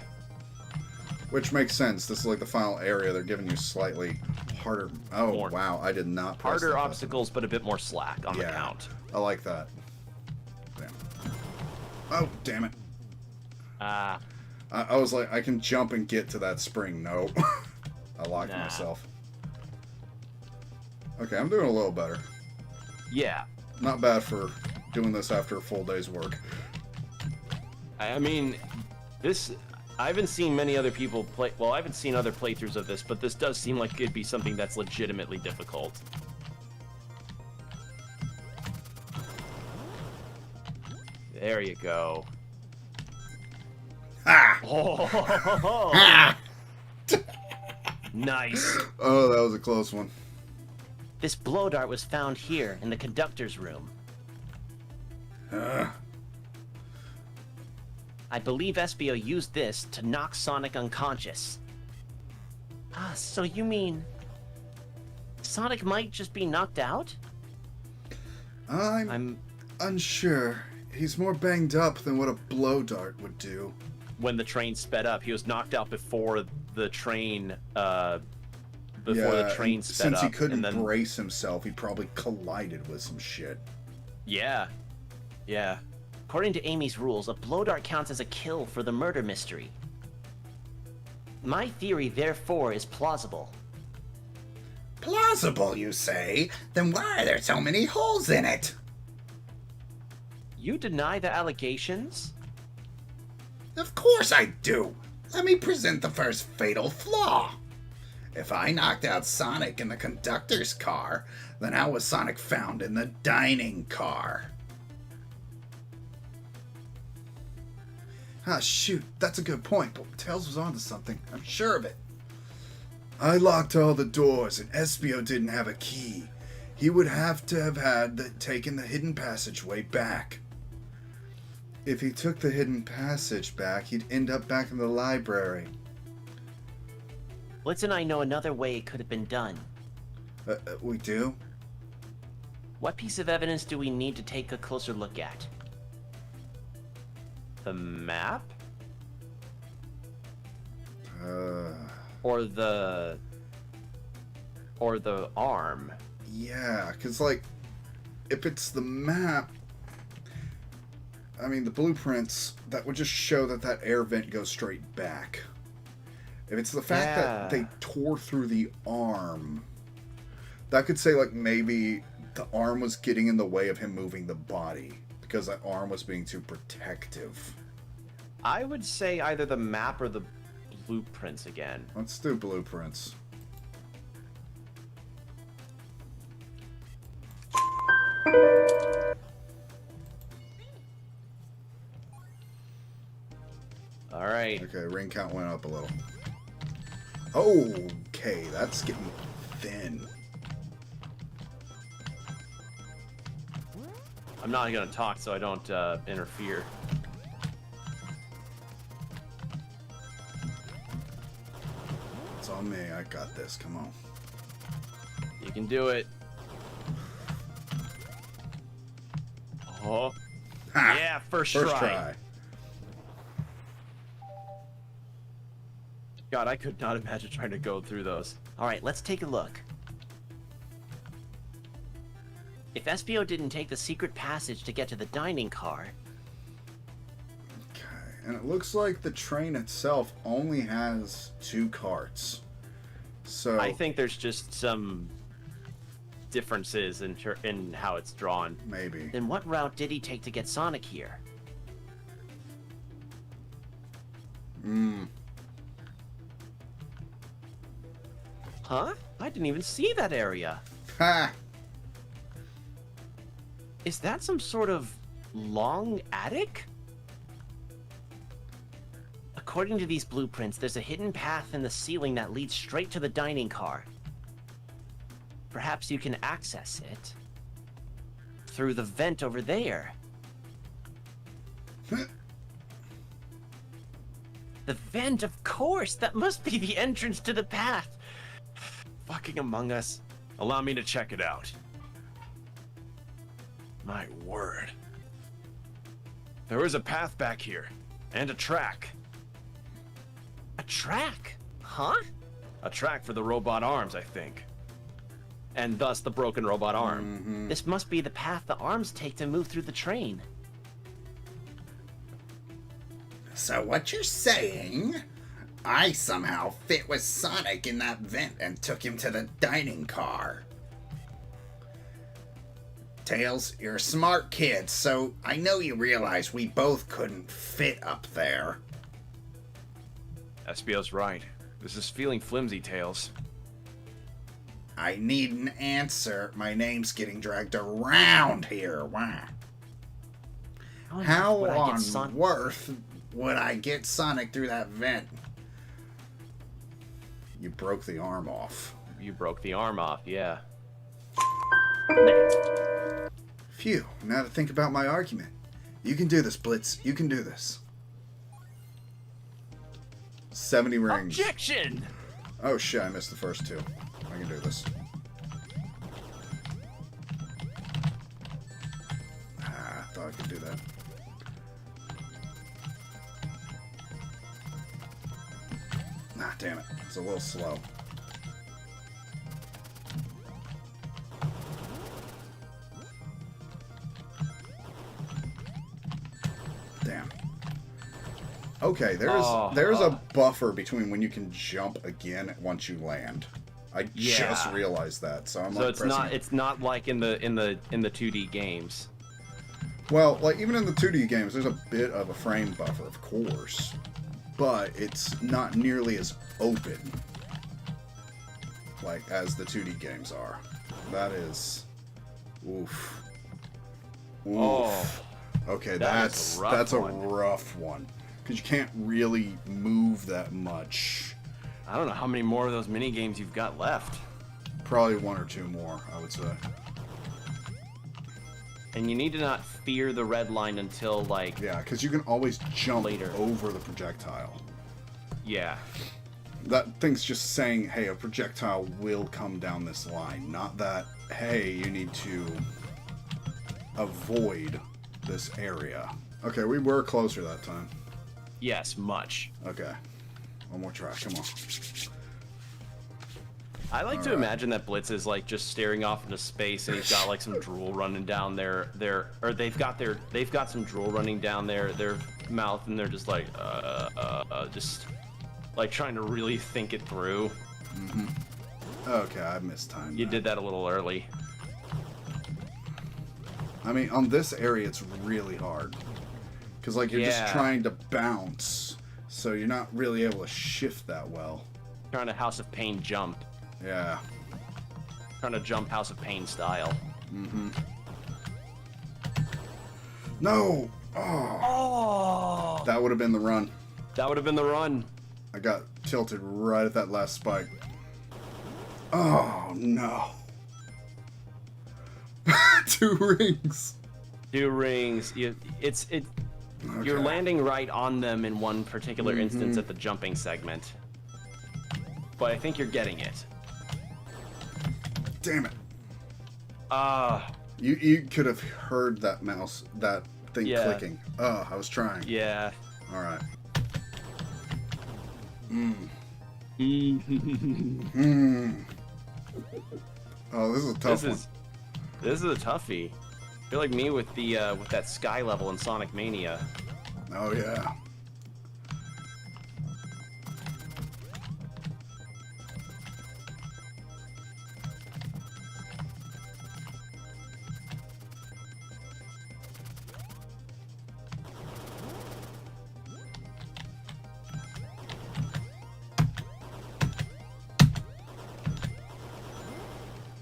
which makes sense. This is like the final area. They're giving you slightly harder. Oh,
More-
wow, I did not press
Harder
that button.
obstacles, but a bit more slack on the
Yeah.
count.
I like that. Damn. Oh, damn it.
Ah,
I was like, I can jump and get to that spring. No. I locked
Nah.
myself. Okay, I'm doing a little better.
Yeah.
Not bad for doing this after a full day's work.
I mean, this. I haven't seen many other people play. Well, I haven't seen other playthroughs of this, but this does seem like it'd be something that's legitimately difficult. There you go.
Ha!
Oh,
Ha!
nice.
Oh, that was a close one.
this blow dart was found here in the conductor's room. I believe SBO used this to knock Sonic unconscious. Ah, so you mean Sonic might just be knocked out?
I'm unsure. He's more banged up than what a blow dart would do.
When the train sped up, he was knocked out before the train. Before the train
and
sped
since
up,
he couldn't
and then
brace himself, he probably collided with some shit.
yeah.
According to Amy's rules, a blow dart counts as a kill for the murder mystery. My theory, therefore, is plausible.
Plausible, you say? Then why are there so many holes in it?
You deny the allegations?
Of course I do. Let me present the first fatal flaw. If I knocked out Sonic in the conductor's car, then how was Sonic found in the dining car?
Ah, shoot, that's a good point, but Tails was onto something. I'm sure of it. I locked all the doors, and Espio didn't have a key. He would have to have taken the hidden passageway back. If he took the hidden passage back, he'd end up back in the library.
Blitz and I know another way it could have been done.
We do?
What piece of evidence do we need to take a closer look at? The map? Or the arm?
Yeah, because, like, if it's the map, I mean, the blueprints, that would just show that that air vent goes straight back. If it's the fact that they tore through the arm, that could say, like, maybe the arm was getting in the way of him moving the body because that arm was being too protective.
I would say either the map or the blueprints again.
Let's do blueprints.
All right.
Okay, ring count went up a little. Okay, that's getting thin.
I'm not gonna talk so I don't interfere.
It's on me. I got this. Come on.
You can do it. Oh.
Ha!
Yeah, first
First
try.
try.
God, I could not imagine trying to go through those. All right, let's take a look. If SBO didn't take the secret passage to get to the dining car...
Okay, and it looks like the train itself only has 2 carts. So
I think there's just some differences in how it's drawn.
maybe.
Then what route did he take to get Sonic here? Huh? I didn't even see that area.
Ha!
Is that some sort of long attic? According to these blueprints, there's a hidden path in the ceiling that leads straight to the dining car. Perhaps you can access it through the vent over there. The vent, of course! That must be the entrance to the path! Fucking Among Us.
Allow me to check it out. My word. There is a path back here, and a track.
A track? Huh?
A track for the robot arms, I think. And thus the broken robot arm.
This must be the path the arms take to move through the train.
So what you're saying, I somehow fit with Sonic in that vent and took him to the dining car. Tails, you're a smart kid, so I know you realize we both couldn't fit up there.
SBO's right. This is feeling flimsy, Tails.
I need an answer. My name's getting dragged around here. Why? How
would I get
on earth would I get Sonic through that vent?
You broke the arm off.
You broke the arm off, yeah.
Phew, now to think about my argument. You can do this, Blitz. You can do this. 70 rings.
Objection!
Oh shit, I missed the first 2. I can do this. I thought I could do that. Ah, damn it. It's a little slow. Damn. Okay, there's a buffer between when you can jump again once you land. I just realized that, so I'm
So
like
it's not like in the 2D games.
Well, like even in the 2D games, there's a bit of a frame buffer, of course, but it's not nearly as open, like as the 2D games are. That is, oof.
Oh,
okay,
that's
a rough one because you can't really move that much.
I don't know how many more of those mini games you've got left.
Probably 1 or 2 more, I would say.
And you need to not fear the red line until, like...
Yeah, because you can always jump
Later.
over the projectile.
Yeah.
That thing's just saying, hey, a projectile will come down this line. Not that, hey, you need to avoid this area. Okay, we were closer that time.
Yes, much.
Okay. One more try, come on.
I like to
Alright.
imagine that Blitz is like just staring off into space, and he's got like some drool running down or they've got some drool running down their mouth, and they're just like just like trying to really think it through.
Okay, I mistimed
You
that.
did that a little early.
I mean, on this area, it's really hard. Because, like, you're just
Yeah.
trying to bounce, so you're not really able to shift that well.
Trying to House of Pain jump.
Yeah.
Trying to jump House of Pain style.
No! Oh!
Oh!
That would have been the run.
That would have been the run.
I got tilted right at that last spike. Oh, no. 2 rings.
2 rings. You're
Okay.
landing right on them in one particular instance at the jumping segment. But I think you're getting it.
Damn it.
Ah,
You could have heard that that thing
Yeah.
clicking. Oh, I was trying.
yeah.
All right. Oh, this is a tough one.
This is a toughie. I feel like me with the with that sky level in Sonic Mania.
Oh, yeah.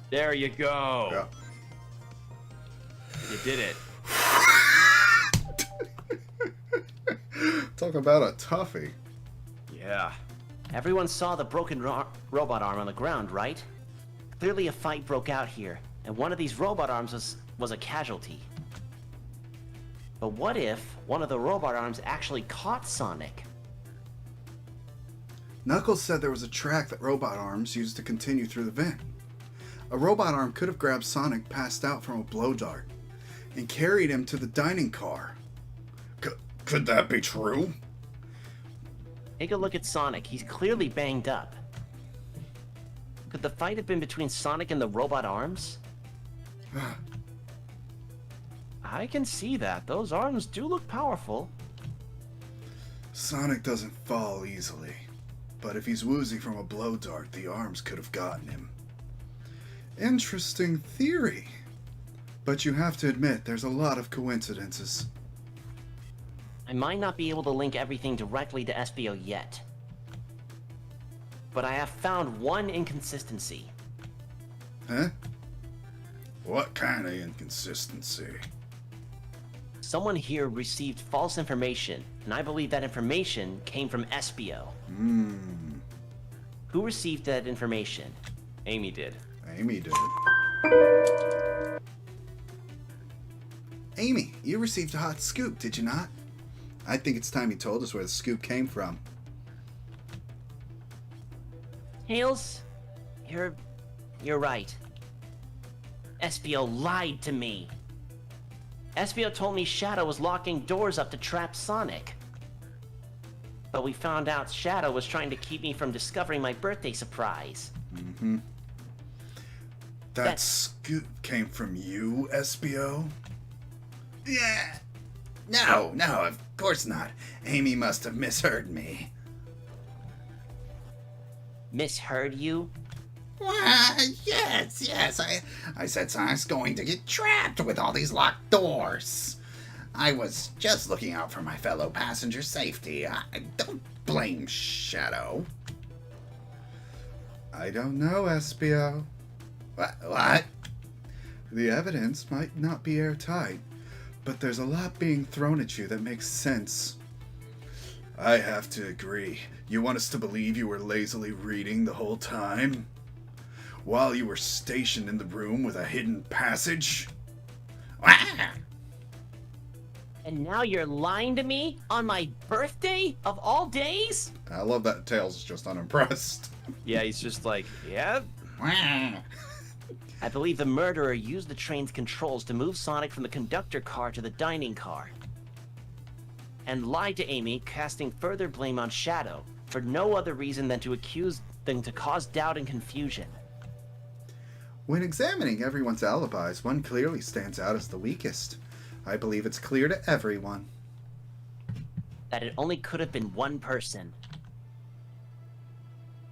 There you go.
Yeah.
You did it.
Talk about a toughie.
Yeah. Everyone saw the broken robot arm on the ground, right? Clearly a fight broke out here, and one of these robot arms was a casualty. But what if one of the robot arms actually caught Sonic?
Knuckles said there was a track that robot arms used to continue through the vent. A robot arm could have grabbed Sonic passed out from a blow dart and carried him to the dining car. Could that be true?
Take a look at Sonic. He's clearly banged up. Could the fight have been between Sonic and the robot arms? I can see that. Those arms do look powerful.
Sonic doesn't fall easily, but if he's woozy from a blow dart, the arms could have gotten him. Interesting theory. But you have to admit, there's a lot of coincidences.
I might not be able to link everything directly to SBO yet. But I have found one inconsistency.
Huh? What kind of inconsistency?
Someone here received false information, and I believe that information came from SBO. Who received that information? Amy did.
Amy did. Amy, you received a hot scoop, did you not? I think it's time you told us where the scoop came from.
Hales, you're right. SBO lied to me. SBO told me Shadow was locking doors up to trap Sonic. But we found out Shadow was trying to keep me from discovering my birthday surprise.
That scoop came from you, SBO?
Yeah. No, of course not. Amy must have misheard me.
Misheard you?
Why, yes. I said Sonic's going to get trapped with all these locked doors. I was just looking out for my fellow passengers' safety. I don't blame Shadow.
I don't know, SBO.
What?
The evidence might not be airtight, but there's a lot being thrown at you that makes sense. I have to agree. You want us to believe you were lazily reading the whole time? While you were stationed in the room with a hidden passage?
Wah!
And now you're lying to me on my birthday of all days?
I love that Tails is just unimpressed.
Yeah, he's just like, yeah.
Wah!
I believe the murderer used the train's controls to move Sonic from the conductor car to the dining car. And lied to Amy, casting further blame on Shadow, for no other reason than to cause doubt and confusion.
When examining everyone's alibis, one clearly stands out as the weakest. I believe it's clear to everyone.
That it only could have been one person.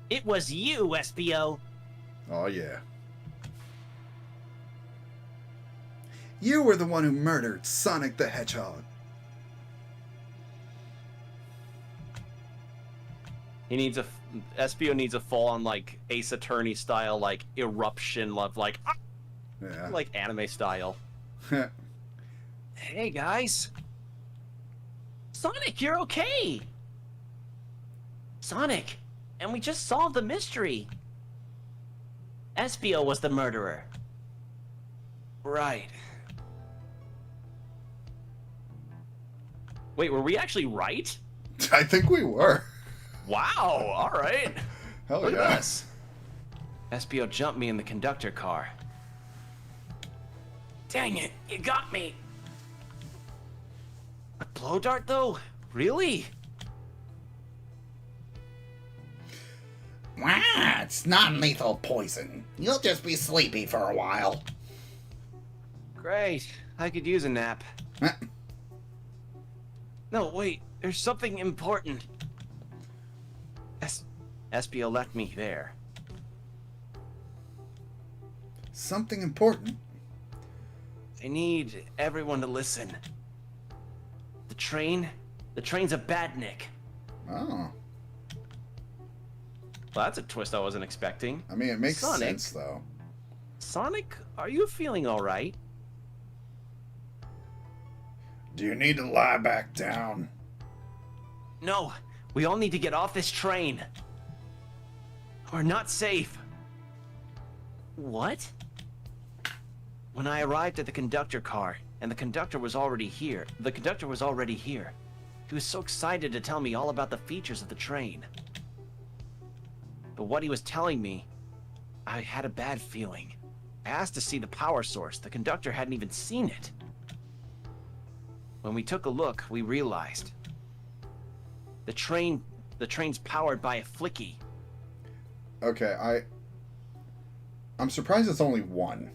It was you, SBO!
Oh, yeah. You were the one who murdered Sonic the Hedgehog.
He needs SPO needs a full on like Ace Attorney style like eruption of like
Yeah.
like anime style. Hey guys.
Sonic, you're okay! Sonic, and we just solved the mystery. SBO was the murderer.
Right. Wait, were we actually right?
I think we were.
Wow, alright.
Hell
Look
yeah.
at this. SPO jumped me in the conductor car.
Dang it, you got me!
A blow dart though? Really?
Wah! It's non-lethal poison. You'll just be sleepy for a while.
Great. I could use a nap.
Huh.
No, wait. There's something important. SPO left me there.
Something important.
I need everyone to listen. The train's a badnik.
Oh.
Well, that's a twist I wasn't expecting.
I mean, it makes
Sonic?
sense, though.
Sonic, are you feeling alright?
Do you need to lie back down?
No, we all need to get off this train.
We're not safe.
What?
When I arrived at the conductor car, and the conductor was already here. He was so excited to tell me all about the features of the train. But what he was telling me, I had a bad feeling. I asked to see the power source. The conductor hadn't even seen it. When we took a look, we realized the train's powered by a flicky.
Okay, I'm surprised it's only one.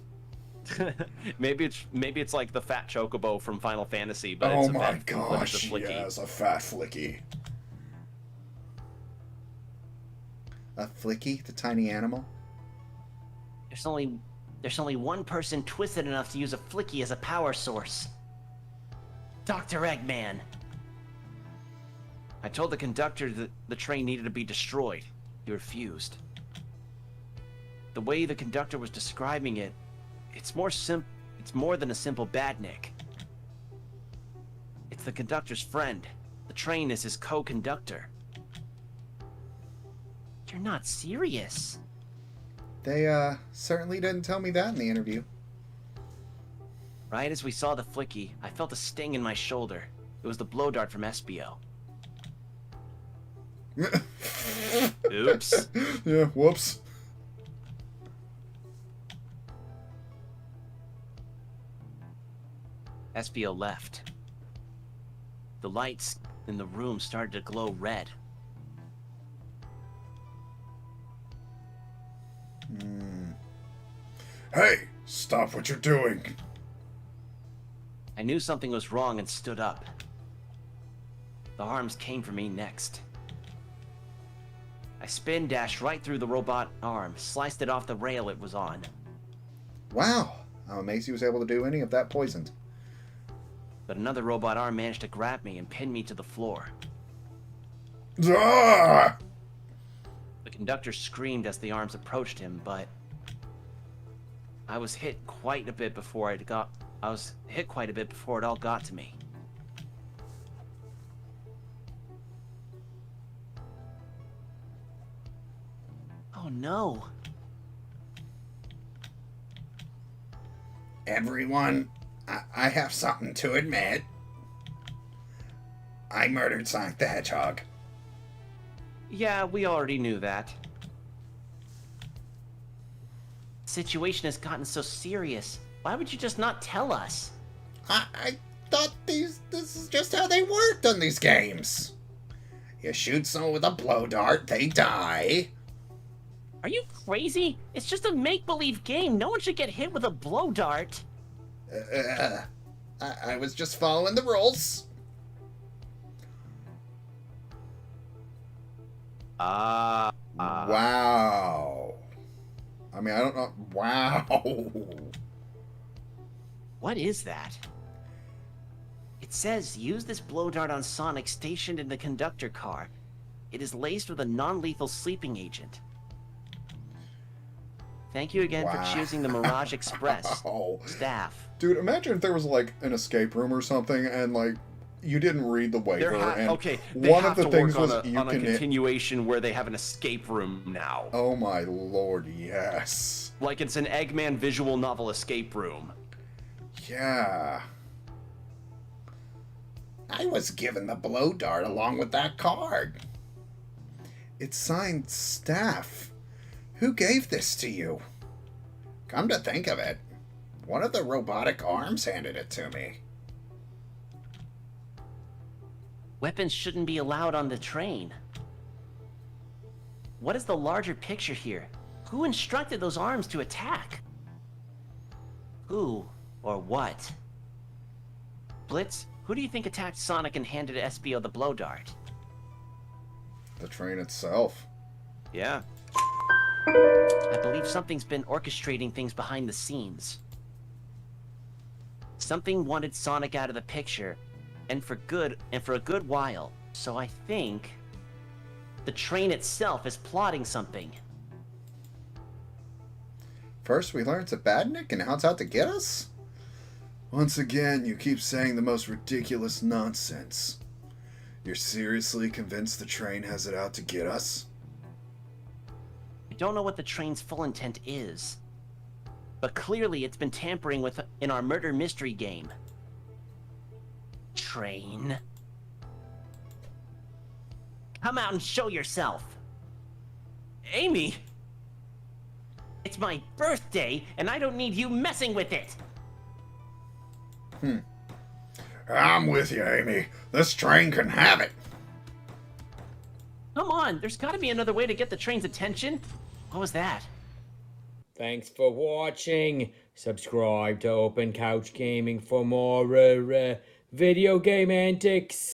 maybe it's like the fat chocobo from Final Fantasy, but
Oh
it's a
my
fat, but it's a
gosh,
flicky.
yes, a fat flicky. A flicky, the tiny animal?
There's only one person twisted enough to use a flicky as a power source. Dr. Eggman.
I told the conductor that the train needed to be destroyed. He refused. The way the conductor was describing it, it's more than a simple badnik. It's the conductor's friend. The train is his co-conductor.
You're not serious.
They, certainly didn't tell me that in the interview.
Right as we saw the flicky, I felt a sting in my shoulder. It was the blow dart from SBO. Oops.
Yeah, whoops.
SBO left. The lights in the room started to glow red.
Hey, stop what you're doing.
I knew something was wrong and stood up. The arms came for me next. I spin dashed right through the robot arm, sliced it off the rail it was on.
Wow, I'm amazed he was able to do any of that poisoned.
But another robot arm managed to grab me and pin me to the floor.
Ah!
The conductor screamed as the arms approached him, but I was hit quite a bit before it all got to me.
Oh no.
Everyone, I have something to admit. I murdered Sonic the Hedgehog.
Yeah, we already knew that. The situation has gotten so serious. Why would you just not tell us?
I thought this is just how they worked on these games. You shoot someone with a blow dart, they die.
Are you crazy? It's just a make-believe game. No one should get hit with a blow dart.
I was just following the rules. Wow. I mean, I don't know. Wow.
What is that? It says, use this blow dart on Sonic stationed in the conductor car. It is laced with a non-lethal sleeping agent. Thank you again for choosing the Mirage Express.
Wow.
Staff.
Dude, imagine if there was like an escape room or something, and like you didn't read the waiver, and
they
one
have
of the
to
things
work
was
on a continuation where they have an escape room now.
Oh my lord, yes.
Like it's an Eggman visual novel escape room.
Yeah.
I was given the blow dart along with that card.
It's signed Staff. Who gave this to you?
Come to think of it, one of the robotic arms handed it to me.
Weapons shouldn't be allowed on the train. What is the larger picture here? Who instructed those arms to attack? Who or what? Blitz, who do you think attacked Sonic and handed SBO the blow dart?
The train itself.
Yeah.
I believe something's been orchestrating things behind the scenes. Something wanted Sonic out of the picture, and for a good while. So I think the train itself is plotting something.
First we learned it's a badnik, and now it's out to get us? Once again, you keep saying the most ridiculous nonsense. You're seriously convinced the train has it out to get us?
I don't know what the train's full intent is, but clearly it's been tampering with in our murder mystery game. Train. Come out and show yourself. Amy! It's my birthday, and I don't need you messing with it!
I'm with you, Amy. This train can have it.
Come on, there's gotta be another way to get the train's attention. What was that?
Thanks for watching. Subscribe to Open Couch Gaming for more video game antics.